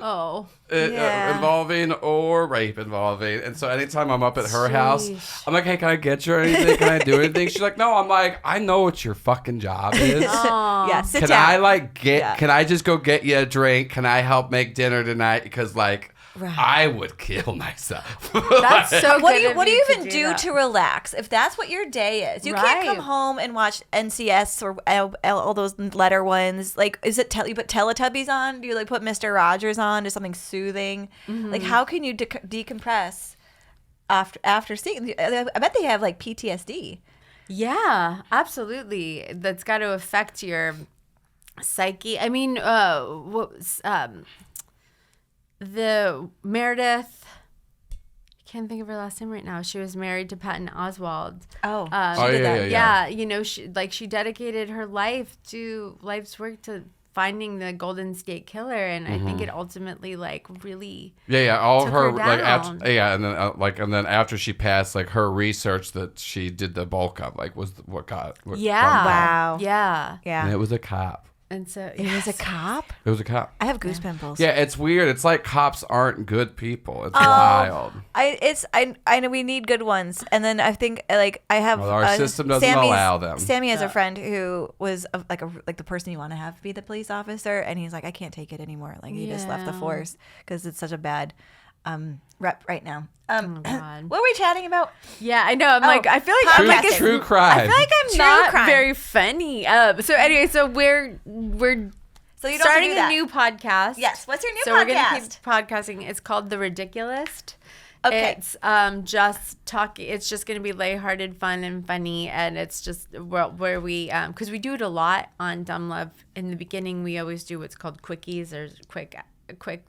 involving or rape involving. And so anytime I'm up at her house, I'm like, hey, can I get you anything? Can I do anything? She's like, no. I'm like, I know what your fucking job is. Yeah, sit Can down. I like Can I just go get you a drink? Can I help make dinner tonight? Because like. Right. I would kill myself. That's so What good do you even to do to relax if that's what your day is? You can't come home and watch NCS or all those letter ones. Like, is it you put Teletubbies on? Do you like put Mr. Rogers on? Do something soothing? Mm-hmm. Like, how can you decompress after seeing? I bet they have like PTSD. Yeah, absolutely. That's got to affect your psyche. I mean, the Meredith, I can't think of her last name right now. She was married to Patton Oswalt. Yeah. You know, she dedicated her life's work to finding the Golden State Killer, and I think it ultimately like really all took her down. and then after she passed, like her research that she did the bulk of like was what Wow. Yeah. And it was a cop. And so It was a cop? It was a cop. I have goose pimples. Yeah, it's weird. It's like cops aren't good people. It's wild. I know we need good ones, and then I think like I have our system doesn't allow them. Sammy has a friend who was like the person you want to have be the police officer, and he's like, I can't take it anymore. Like he just left the force because it's such a bad rep right now. Oh, God. What were we chatting about? Yeah, I know. I feel like I'm like podcasting. True crime. I feel like I'm True not crime. very funny. So anyway, so we're So you don't starting do that. a new podcast. Yes. What's your new so podcast? we're gonna keep podcasting. It's called The Ridiculist. Okay. It's just talking. It's just gonna be lighthearted, fun, and funny, and it's just where we because we do it a lot on Dumb Love. In the beginning, we always do what's called quickies or quick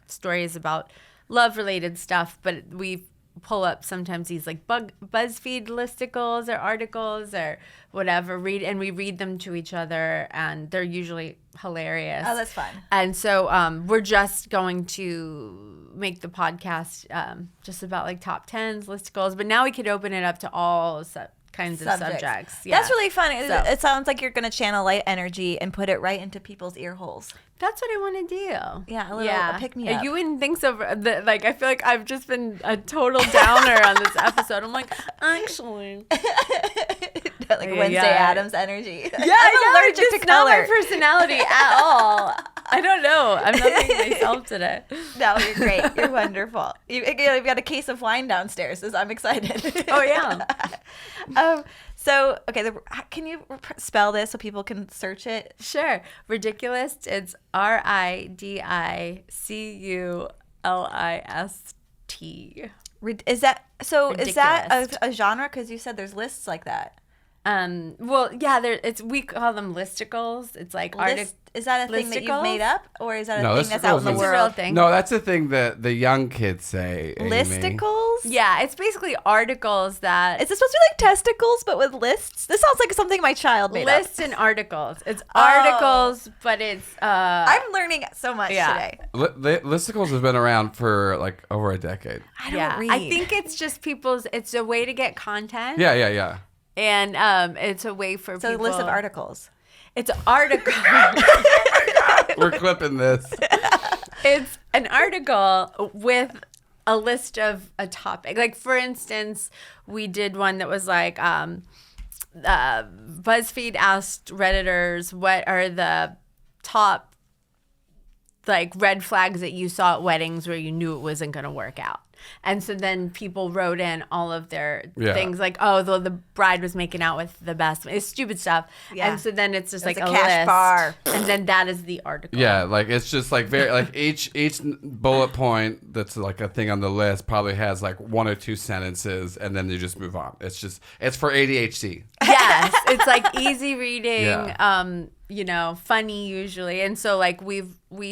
stories about love related stuff, but we pull up sometimes these like BuzzFeed listicles or articles or whatever, we read them to each other, and they're usually hilarious. Oh, that's fun. And so we're just going to make the podcast just about like top 10s, listicles, but now we could open it up to all kinds of subjects. Yeah. That's really fun. So- It sounds like you're going to channel light energy and put it right into people's ear holes. That's what I want to do. Yeah, a little pick me up. You wouldn't think so. Like, I feel like I've just been a total downer on this episode. I'm like, actually. Like Wednesday Addams energy. Yeah, I'm allergic to it's not color. my personality at all. I don't know. I'm not being myself today. No, you're great. You're wonderful. You've got a case of wine downstairs. I'm excited. Oh, yeah. So, okay, can you spell this so people can search it? Sure. Ridiculous. It's RIDICULIST. Is that Ridiculous. a genre? Because you said there's lists like that. Well, yeah, we call them listicles. It's like Is that a thing that you've listicles? made up, or is that a No, thing that's out in the listicles is- It's a real world? thing. No, that's the thing that the young kids say. Amy. Listicles? Yeah, it's basically articles that Is this supposed to be like testicles, but with lists? This sounds like something my child made up. lists and articles. It's articles, but it's I'm learning so much today. Listicles has been around for like over a decade. I don't read. I think it's just it's a way to get content. Yeah. And it's a way for So people. a list of articles. It's an article. We're clipping this. It's an article with a list of a topic. Like, for instance, we did one that was like BuzzFeed asked Redditors what are the top like red flags that you saw at weddings where you knew it wasn't going to work out. And so then people wrote in all of their things like, oh, the bride was making out with the best. It's stupid stuff. Yeah. And so then it's just like a a cash list. bar. And then that is the article. Yeah, like it's just like very like each bullet point that's like a thing on the list probably has like one or two sentences, and then you just move on. It's for ADHD. Yes. It's like easy reading. Yeah. Funny usually. And so like we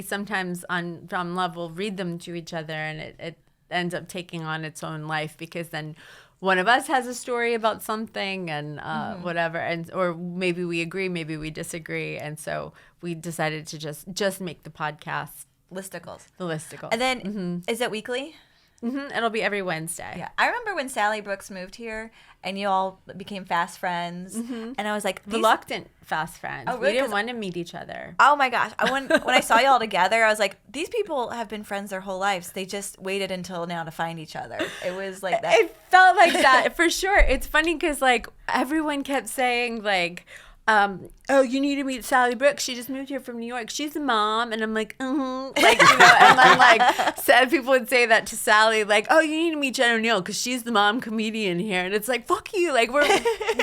sometimes on Dumb Love will read them to each other, and it ends up taking on its own life because then one of us has a story about something and whatever, and or maybe we agree, maybe we disagree, and so we decided to just make the podcast Listicles. the listicle. And then, is it weekly? It'll be every Wednesday. Yeah. I remember when Sally Brooks moved here and you all became fast friends. And I was like, Reluctant fast friends. Oh, We really? didn't 'Cause- want to meet each other. oh my gosh. When I saw you all together, I was like, these people have been friends their whole lives. They just waited until now to find each other. It was like that. It felt like that for sure. It's funny because like everyone kept saying like, oh, you need to meet Sally Brooks. She just moved here from New York. She's a mom. And I'm like, like, and then like sad people would say that to Sally, like, oh, you need to meet Jen O'Neill because she's the mom comedian here. And it's like, fuck you. Like, we're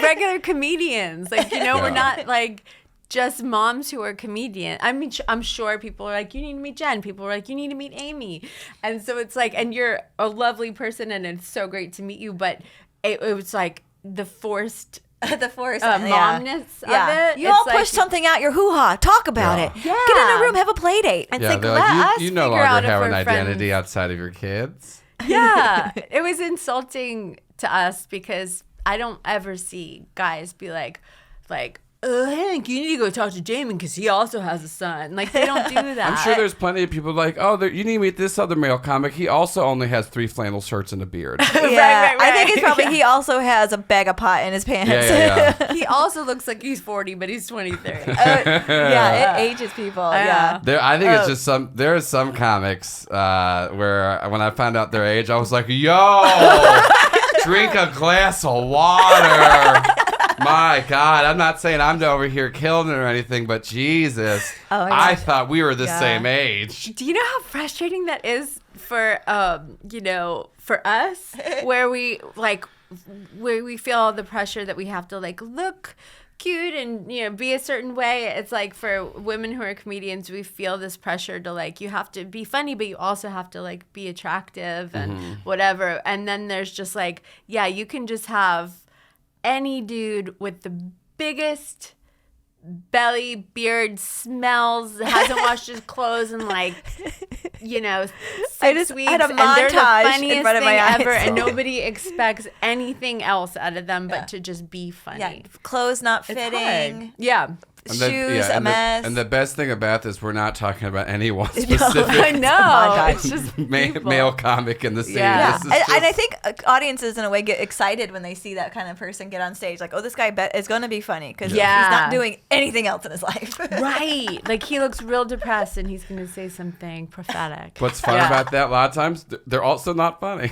regular comedians. Like, we're not like just moms who are comedians. I mean, I'm sure people are like, you need to meet Jen. People are like, you need to meet Amy. And so it's like, and you're a lovely person and it's so great to meet you. But it was like the forced the force. momness of it. You It's all like- push something out your hoo-ha. Talk about it. Yeah. Get in a room, have a play date. It's Yeah, like, they're let like us you no figure out longer if have we're an identity friends. outside of your kids. Yeah. It was insulting to us because I don't ever see guys be like, Hank, you need to go talk to Jamin because he also has a son. Like, they don't do that. I'm sure there's plenty of people like, you need to meet this other male comic. He also only has 3 flannel shirts and a beard. Yeah, right. I think it's probably he also has a bag of pot in his pants. Yeah. He also looks like he's 40, but he's 23. Yeah, it ages people. Yeah. I think it's just there are some comics where when I found out their age, I was like, yo, drink a glass of water. My God, I'm not saying I'm over here killing it or anything, but Jesus, Oh, my I gosh. thought we were the Yeah. same age. Do you know how frustrating that is for for us, where we feel the pressure that we have to like look cute and be a certain way. It's like for women who are comedians, we feel this pressure to like, you have to be funny, but you also have to like be attractive and whatever. And then there's just like, yeah, you can just have any dude with the biggest belly, beard, smells, hasn't washed his clothes in like, I just 6 weeks, had a and they're the montage in funniest front of my thing eyes. ever, and nobody expects anything else out of them but to just be funny. Yeah, clothes not It's fitting. hard. Yeah. Shoes, a mess. And the best thing about this, we're not talking about anyone No, specific I know. Montage. It's just people. male comic in the scene. Yeah. This is And I just- think audiences in a way get excited when they see that kind of person get on stage. Like, oh, this guy is going to be funny because Yeah. he's not doing anything else in his life. Right. Like he looks real depressed and he's going to say something prophetic. What's fun Yeah. about that? A lot of times they're also not funny.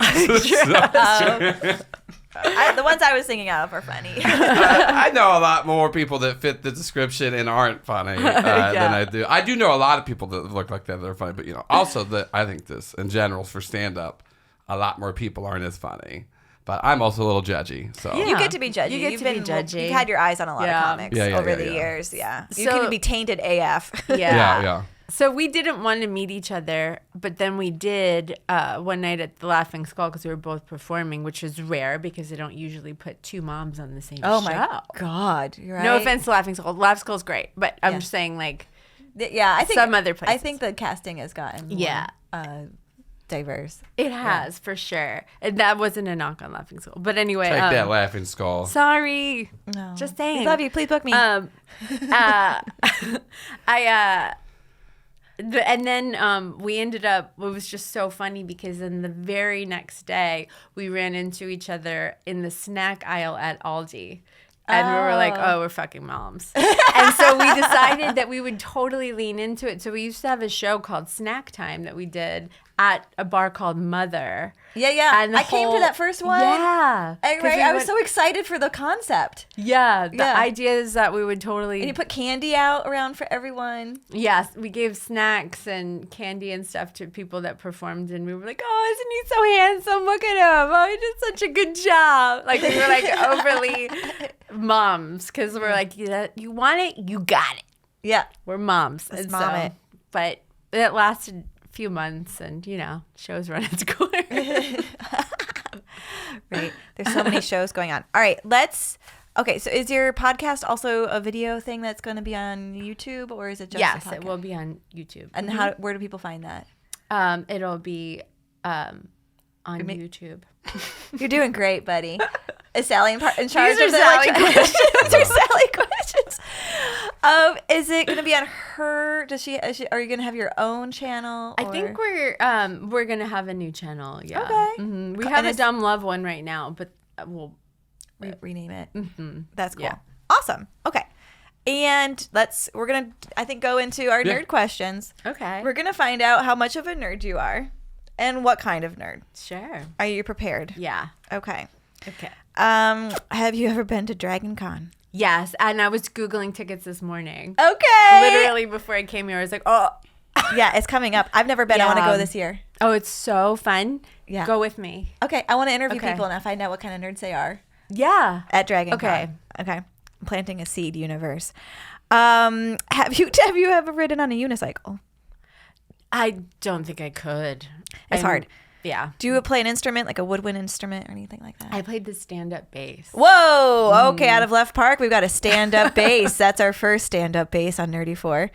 The ones I was thinking of are funny. I know a lot more people that fit the description and aren't funny than I do. I do know a lot of people that look like that are funny, but also that I think this in general for stand up, a lot more people aren't as funny. But I'm also a little judgy, so You get to be judgy. You get to be judgy. You've had your eyes on a lot Yeah. of comics Yeah, over the yeah. years. Yeah. You So- can be tainted AF. yeah. So we didn't want to meet each other, but then we did one night at the Laughing Skull because we were both performing, which is rare because they don't usually put two moms on the same Oh show. my God. You're right. No offense to Laughing Skull. Laughing Skull's great, but I'm Yeah. just saying like Yeah, I think some other I places. think the casting has gotten more, Yeah. diverse. it has for sure. And that wasn't a knock on Laughing Skull. But anyway. Take that laughing skull. Sorry. No. Just saying. We love you. Please book me. And then we ended up, it was just so funny because then the very next day we ran into each other in the snack aisle at Aldi. And we were like, oh, we're fucking moms. And so we decided that we would totally lean into it. So we used to have a show called Snack Time that we did at a bar called Mother. Yeah. And the I came to whole- that first one. Yeah. I 'Cause we was went- so excited for the concept. Yeah. The Yeah. idea is that we would totally. And you put candy out around for everyone. Yes, we gave snacks and candy and stuff to people that performed, and we were like, "Oh, isn't he so handsome? Look at him! Oh, he did such a good job!" Like we were like overly moms because we're like, "You want it? You got it." Yeah. We're moms. Let's And mom so- it. But it lasted a few months, and shows run its course. Right. There's so many shows going on. All right. Okay. So is your podcast also a video thing that's going to be on YouTube, or is it just Yes, a podcast? it will be on YouTube. And where do people find that? It'll be on YouTube. You're doing great, buddy. Is Sally in charge are of that? Sally questions. These are Sally questions. Is it going to be on her? Are you going to have your own channel? I think we're gonna have a new channel. Yeah. Okay. Mhm. We And have a it's- Dumb Love one right now, but we'll. rename it. Mm-hmm. That's cool. Yeah. Awesome. Okay. And we're going to, I think, go into our nerd questions. Okay. We're going to find out how much of a nerd you are and what kind of nerd. Sure. Are you prepared? Yeah. Okay. Okay. Have you ever been to Dragon Con? Yes, and I was Googling tickets this morning. Okay. Literally before I came here, I was like, oh. Yeah, it's coming up. I've never been. I want to Yeah. go this year. Oh, it's so fun. Yeah. Go with me. Okay. I want to interview Okay. people and I find out what kind of nerds they are Yeah. at Dragon Okay. Con. Okay. I'm planting a seed universe. Have you ever ridden on a unicycle? I don't think I could. It's hard. Yeah. Do you play an instrument, like a woodwind instrument or anything like that? I played the stand-up bass. Whoa. Okay. Out of Left Park, we've got a stand-up bass. That's our first stand-up bass on Nerdy 4.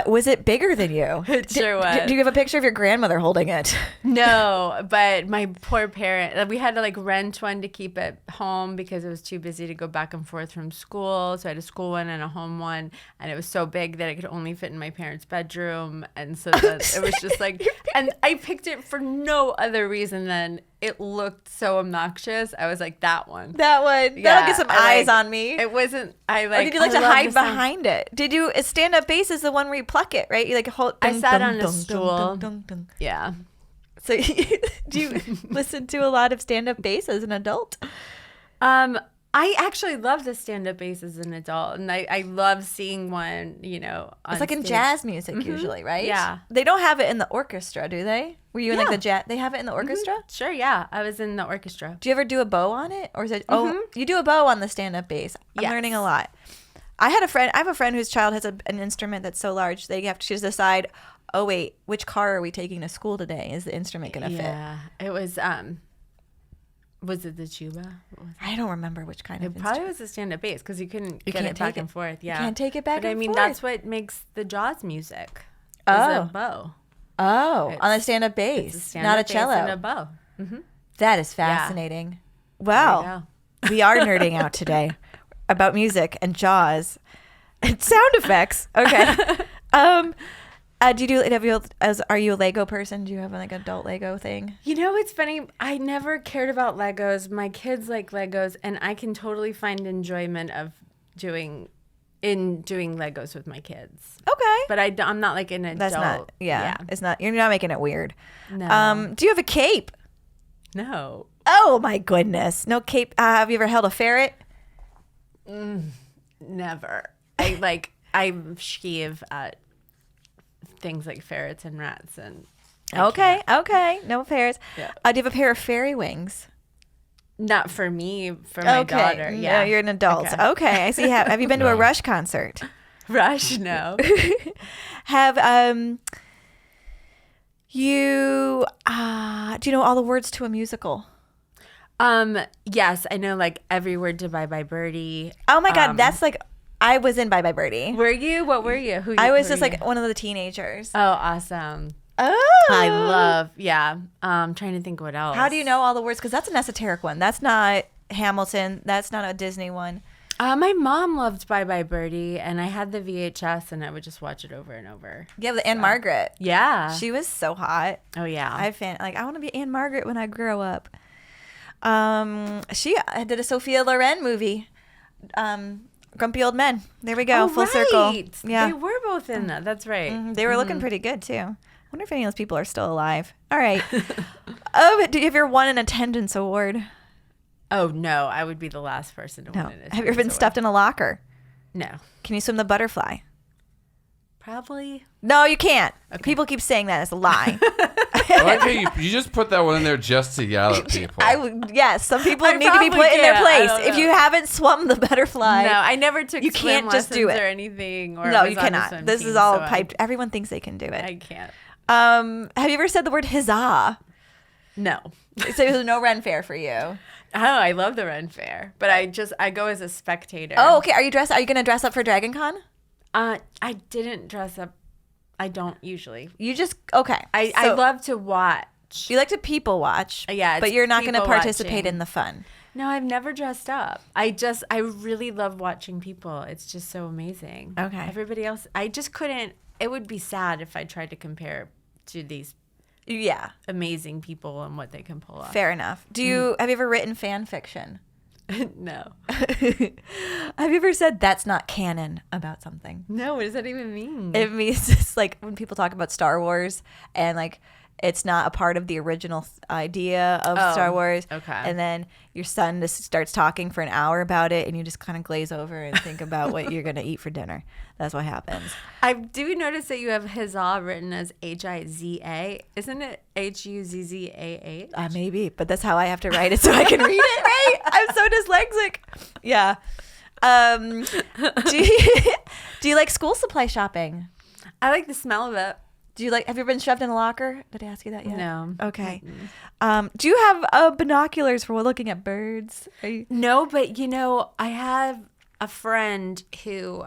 Was it bigger than you? It sure was. Do you have a picture of your grandmother holding it? No, but my poor parent, we had to like rent one to keep at home because it was too busy to go back and forth from school. So I had a school one and a home one, and it was so big that it could only fit in my parents' bedroom. And so it was just like, and I picked it for no other reason than it looked so obnoxious. I was like, that one. That one. Yeah, That'll get some I eyes like- on me. It wasn't, I like, Or did you like I to love hide the sound. behind it? Did you? A stand-up bass is the one where you pluck it, right? You like hold. I dun, sat dun, on a dun, dun, stool. dun, dun, dun. Yeah. So do you listen to a lot of stand-up bass as an adult? I actually love the stand-up bass as an adult, and I love seeing one, on It's like in stage. jazz music usually, right? Yeah. They don't have it in the orchestra, do they? Were you in like the jazz? They have it in the orchestra? Sure, yeah. I was in the orchestra. Do you ever do a bow on it? Or is it, oh, you do a bow on the stand-up bass. I'm Yes. learning a lot. I have a friend whose child has an instrument that's so large, she has to decide, oh wait, which car are we taking to school today? Is the instrument going to fit? Yeah, it was it the tuba? What was it? I don't remember which kind of It probably was a stand-up bass because you couldn't get can't it back take and it. forth. Yeah, You can't take it back but and I mean, forth. that's what makes the Jaws music. Is Oh. a bow. Oh, on a stand-up It's bass, a not a stand-up bass cello. and a bow. That is fascinating. There Well, we are nerding out today about music and Jaws and sound effects. Okay. Are you a Lego person? Do you have like an adult Lego thing? It's funny. I never cared about Legos. My kids like Legos, and I can totally find enjoyment of doing Legos with my kids. Okay. But I'm not like an adult. That's not, yeah. It's not, you're not making it weird. No. Do you have a cape? No. Oh my goodness. No cape. Have you ever held a ferret? Never. I'm skeeve at things like ferrets and rats and. Okay. No ferrets. Yeah. Do you have a pair of fairy wings? Not for me, for my daughter. Yeah. No, you're an adult. Okay. I see. Have you been to a No. Rush concert? Rush, no. Have you do you know all the words to a musical? Yes, I know like every word to Bye Bye Birdie. Oh my god, that's like I was in Bye Bye Birdie. Were you? What were you? I was who just were like you? one of the teenagers. Oh, awesome. Oh. I love, trying to think what else. How do you know all the words? Because that's an esoteric one. That's not Hamilton. That's not a Disney one. My mom loved Bye Bye Birdie, and I had the VHS, and I would just watch it over and over. Yeah, the Anne Margaret. Yeah. She was so hot. Oh, yeah. I want to be Anne Margaret when I grow up. She did a Sophia Loren movie. Grumpy Old Men. There we go. Full circle. Yeah. They were both in that. That's right. They were looking pretty good too. I wonder if any of those people are still alive. All right. Did you ever won an attendance award? Oh, no. I would be the last person to No. win it. Have you ever been stuffed in a locker? No. Can you swim the butterfly? Probably. No, you can't. People keep saying that. It's a lie. I like how you just put that one in there just to yell at people. Yes, some people I need to be probably put in their can't. I place. don't If know. you haven't swum the butterfly, No, I never took you swim can't just do lessons it or anything. Or no, was you on a cannot. swim This team, is all so piped. Everyone thinks they can do it. I can't. Have you ever said the word huzzah? No. So there's no Ren Fair for you. Oh, I love the Ren Fair, but I go as a spectator. Oh, okay. Are you going to dress up for Dragon Con? I didn't dress up. I don't usually. You just okay. I So love to watch. you like to people watch. Yeah, but it's you're not going to people participate watching. in the fun. No, I've never dressed up. I really love watching people. It's just so amazing. Okay. Everybody else, I just couldn't. It would be sad if I tried to compare to these Yeah, amazing people and what they can pull off. fair enough. Have you ever written fan fiction? No. Have you ever said that's not canon about something? No, what does that even mean? It means it's like when people talk about Star Wars and like it's not a part of the original idea of Star Wars. okay. And then your son just starts talking for an hour about it and you just kind of glaze over and think about what you're going to eat for dinner. That's what happens. I do notice that you have Huzzah written as Hiza. Isn't it Huzzah? Maybe, but that's how I have to write it so I can read it, right? I'm so dyslexic. Yeah. Do you like school supply shopping? I like the smell of it. Have you been shoved in a locker? Did I ask you that yet? No. Okay. Do you have binoculars for looking at birds? No, but I have a friend who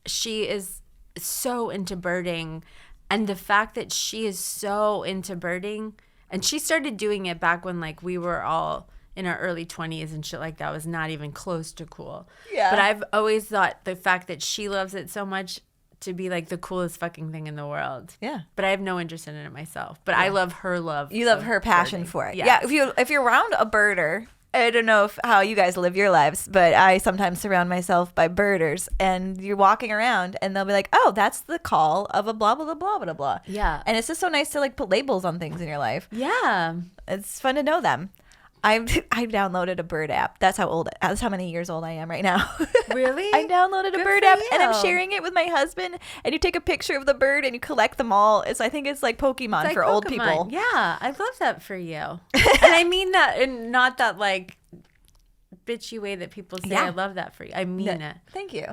she is so into birding, and the fact that she is so into birding, and she started doing it back when like we were all in our early 20s and shit like that was not even close to cool. Yeah. But I've always thought the fact that she loves it so much to be like the coolest fucking thing in the world. Yeah. But I have no interest in it myself. But I love her love. You love of her passion birding. for it. Yeah. Yeah. If you're around a birder, I don't know how you guys live your lives, but I sometimes surround myself by birders, and you're walking around, and they'll be like, "Oh, that's the call of a blah blah blah blah blah." Yeah. And it's just so nice to like put labels on things in your life. Yeah. It's fun to know them. I downloaded a bird app. That's how many years old I am right now. Really? I downloaded a Good bird for app and I'm you. sharing it with my husband. And you take a picture of the bird and you collect them all. I think it's like Pokemon It's like for old Pokemon. people. Yeah, I love that for you. And I mean that in not that like bitchy way that people say Yeah. I love that for you. I mean it. Thank you.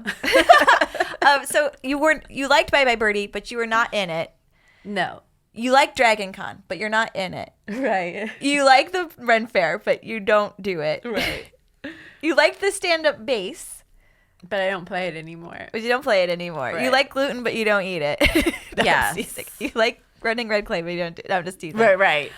So you liked Bye Bye Birdie, but you were not in it. No. You like Dragon Con, but you're not in it. Right. You like the Ren Fair, but you don't do it. Right. You like the stand-up bass, But I don't play it anymore. but you don't play it anymore. You Right. like gluten, but you don't eat it. No, I'm Yes. teasing. You like running red clay, but you don't do it. No, I'm just teasing. Right.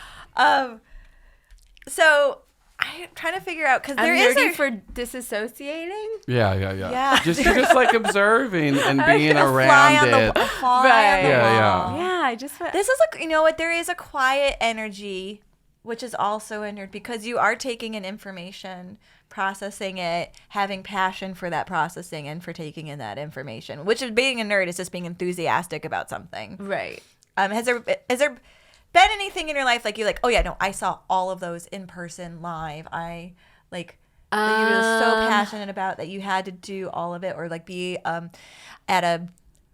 So I'm trying to figure out, because I'm there is nerdy a... for disassociating. Yeah. Yeah. Just like observing and being a fly around on it. the, a fly Right. on the Yeah, wall. Yeah, I just This is like, you know what, there is a quiet energy, which is also a nerd, because you are taking in information, processing it, having passion for that processing and for taking in that information, which is being a nerd is just being enthusiastic about something. right. Has there been anything in your life like you're like, oh yeah, no, I saw all of those in person live. I like that you were so passionate about that you had to do all of it, or like be at a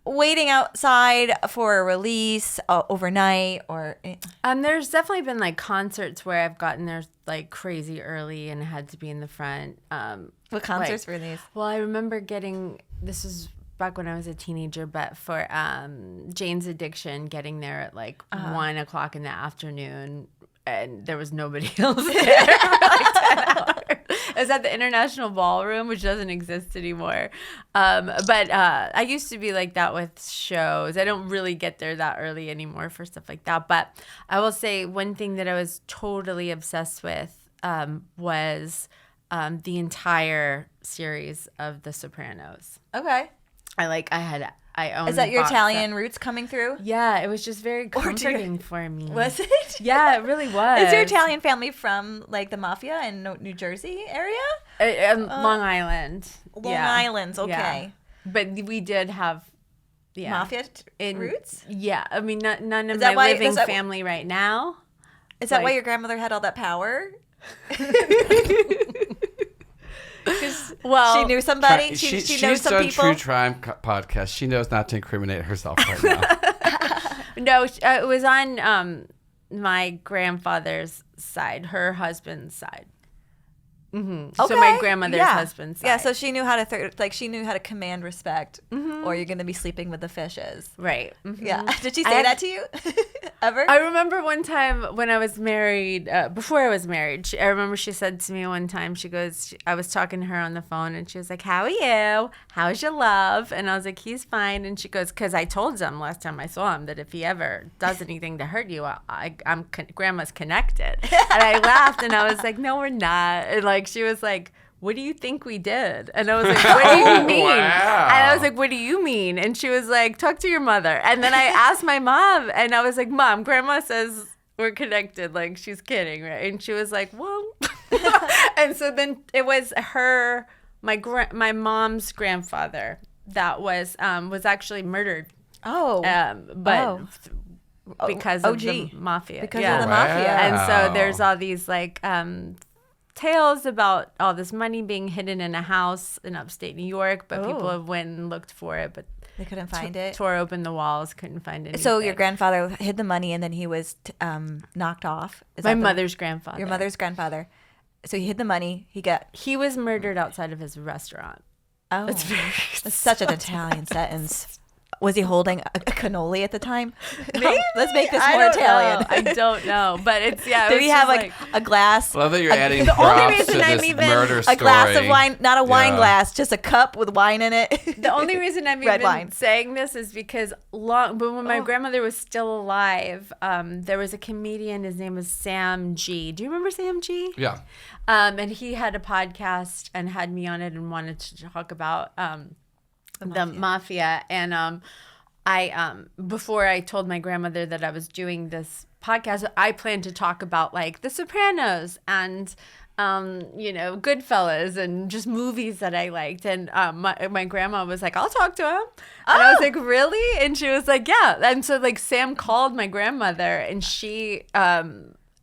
waiting outside for a release overnight, or There's definitely been like concerts where I've gotten there like crazy early and had to be in the front. what concerts were these? Well, I remember this was back when I was a teenager, but for Jane's Addiction, getting there at like 1 o'clock in the afternoon, and there was nobody else there for like 10 hours. It was at the International Ballroom, which doesn't exist anymore. But I used to be like that with shows. I don't really get there that early anymore for stuff like that. But I will say one thing that I was totally obsessed with was the entire series of The Sopranos. Okay. I own. Is that your box Italian set. roots coming through? Yeah, it was just very Or do you- comforting for me. Was it? Yeah, it really was. Is your Italian family from like the Mafia in New Jersey area? Long Island. Long Yeah. Island's okay. Yeah. But we did have Mafia roots? Yeah, I mean, none of Is that my why- living is that- family right now. Is that why Like- your grandmother had all that power? Well, She knew somebody. She knows She's some done people. true crime podcast. She knows not to incriminate herself right now. No, it was on my grandfather's side, her husband's side. Mm-hmm. So my grandmother's husband's side. Yeah, so she knew how to she knew how to command respect, or you're gonna be sleeping with the fishes. Right. Mm-hmm. Yeah. Did she say that to you? Ever? I remember one time when I was married, before I was married, I remember she said to me one time, she goes, I was talking to her on the phone and she was like, how are you? How's your love? And I was like, he's fine. And she goes, because I told him last time I saw him that if he ever does anything to hurt you, grandma's connected. And I laughed and I was like, no, we're not. And like, she was like, what do you think we did? And I was like, what do you mean? Wow. And I was like, what do you mean? And she was like, talk to your mother. And then I asked my mom and I was like, Mom, grandma says we're connected. Like, she's kidding, right? And she was like, well. And so then it was my mom's grandfather that was actually murdered. Oh. Because of OG. the mafia. Because of the mafia. And so there's all these like tales about all this money being hidden in a house in upstate New York, but people have went and looked for it, but They couldn't find it. tore open the walls, couldn't find anything. So your grandfather hid the money and then he was knocked off. Is my that mother's grandfather. Your mother's grandfather. So he hid the money. He was murdered outside of his restaurant. Oh, It's very that's such an Italian sentence. Was he holding a cannoli at the time? Let's make this more Italian. I don't know, but it's Did it he was have just like a glass? Love that you're adding the only props reason to I'm this even murder a story. glass of wine, not a wine Yeah. glass, just a cup with wine in it. The only reason I'm Red even wine. saying this is because but when my grandmother was still alive, there was a comedian. His name was Sam G. Do you remember Sam G? Yeah. And he had a podcast and had me on it and wanted to talk about the mafia. And before I told my grandmother that I was doing this podcast, I planned to talk about like The Sopranos and Goodfellas and just movies that I liked. And my grandma was like, I'll talk to him. And I was like, really? And she was like, yeah. And so like Sam called my grandmother and she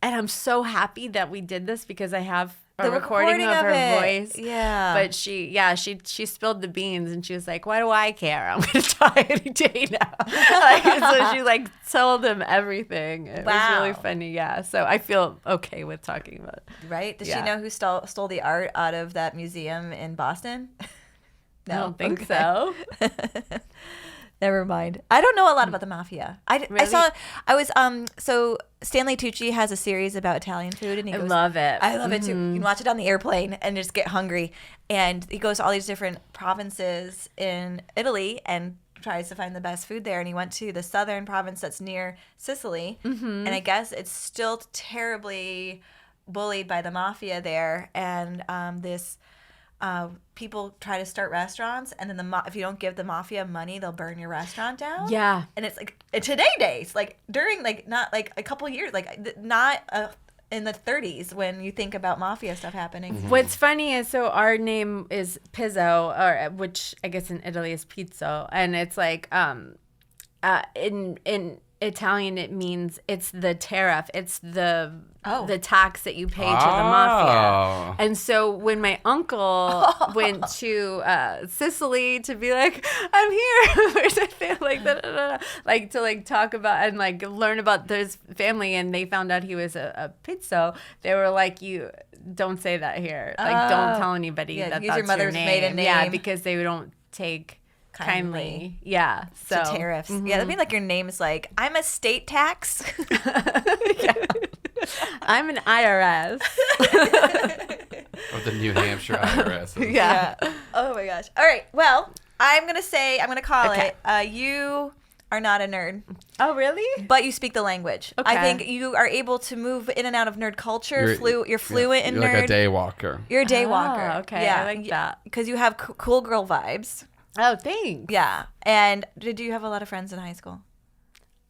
And I'm so happy that we did this because I have a The recording of her it. voice. Yeah. But she spilled the beans and she was like, why do I care? I'm going to die any day now. So she like told him everything. It was really funny. Yeah. So I feel okay with talking about it. Right? Does she know who stole the art out of that museum in Boston? No, I don't think so. Never mind. I don't know a lot about the Mafia. So Stanley Tucci has a series about Italian food, and he goes, love it. I love it too. You can watch it on the airplane and just get hungry. And he goes to all these different provinces in Italy and tries to find the best food there. And he went to the southern province that's near Sicily, and I guess it's still terribly bullied by the Mafia there. And people try to start restaurants, and then if you don't give the Mafia money, they'll burn your restaurant down. Yeah. And it's like today days, like during not like a couple years, like not in the 30s when you think about Mafia stuff happening. Mm-hmm. What's funny is our name is Pizzo, or which I guess in Italy is Pizzo, and it's like in Italian it means it's the tariff, it's the tax that you pay to the Mafia. And so when my uncle went to Sicily to be like, I'm here, where's my family? Like to like talk about and like learn about his family, and they found out he was a Pizzo, they were like, you don't say that here, like don't tell anybody that use that's your mother's name. maiden name. Yeah, because they don't take kindly. Yeah. So tariffs. Yeah, I mean, like your name is like, I'm a state tax. I'm an IRS. Or the New Hampshire IRS. Yeah. Oh my gosh. All right. Well, I'm going to call it, you are not a nerd. Oh, really? But you speak the language. Okay. I think you are able to move in and out of nerd culture. You're fluent in you're nerd. like a day walker. You're a day walker. Okay. Yeah. I like that. Because you have cool girl vibes. Oh, thanks. Yeah. And did you have a lot of friends in high school?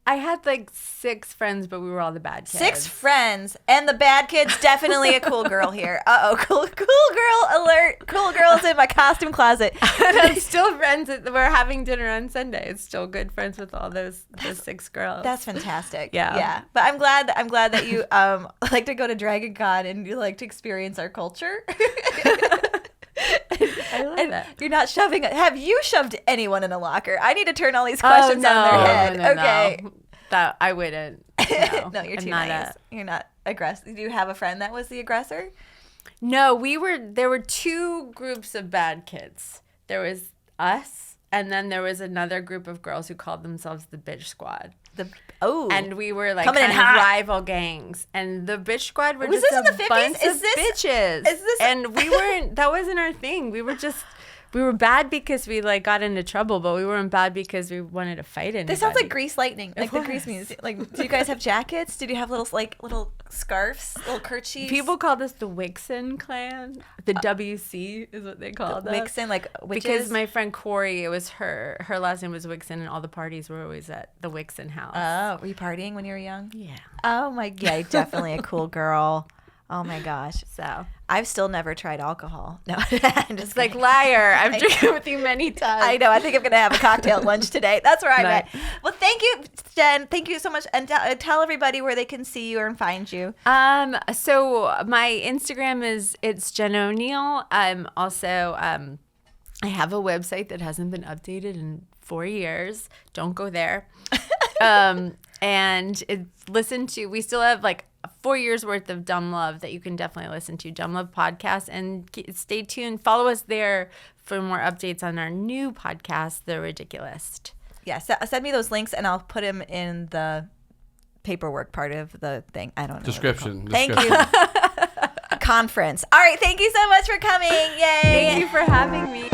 I had like 6 friends, but we were all the bad kids. 6 friends, and the bad kid's definitely a cool girl here. Cool girl alert. Cool girl's in my costume closet. And I'm still friends. We're having dinner on Sunday. It's still good friends with all those 6 girls. That's fantastic. Yeah. Yeah. But I'm glad that you like to go to Dragon Con and you like to experience our culture. I love And it. you're not shoving. Have you shoved anyone in a locker? I need to turn all these questions on their head. No, okay. no. That I wouldn't. No, You're I'm too not nice. You're not aggressive. Do you have a friend that was the aggressor? No, there were 2 groups of bad kids. There was us, and then there was another group of girls who called themselves the Bitch Squad. And we were like Coming in kind of hot. rival gangs. And the Bitch Squad were Was just this in a the 50s? bunch Is of this- bitches. is this- And we weren't, that wasn't our thing. We were bad because we like got into trouble, but we weren't bad because we wanted to fight anybody. This sounds like Grease Lightning, like the was. Grease music. Like, do you guys have jackets? Did you have little scarves, little kerchiefs? People called us the Wixen clan. The WC is what they called us. Wixen, like witches? Because my friend Corey, it was her last name was Wixen, and all the parties were always at the Wixen house. Oh, were you partying when you were young? Yeah. Oh my, yeah, definitely a cool girl. Oh my gosh. So I've still never tried alcohol. No, I'm just like liar. I've drinking with you many times. I know. I think I'm gonna have a cocktail at lunch today. That's where I'm Nice. at. Well, thank you, Jen. Thank you so much, and tell everybody where they can see you and find you. So my Instagram it's Jen O'Neill. Also I have a website that hasn't been updated in 4 years. Don't go there. And we still have like 4 years worth of Dumb Love that you can definitely listen to. Dumb Love podcast, and stay tuned. Follow us there for more updates on our new podcast, The Ridiculous. Yeah, send me those links, and I'll put them in the paperwork part of the thing. I don't know. Description. Thank you. Conference. All right. Thank you so much for coming. Yay. Thank you for having me.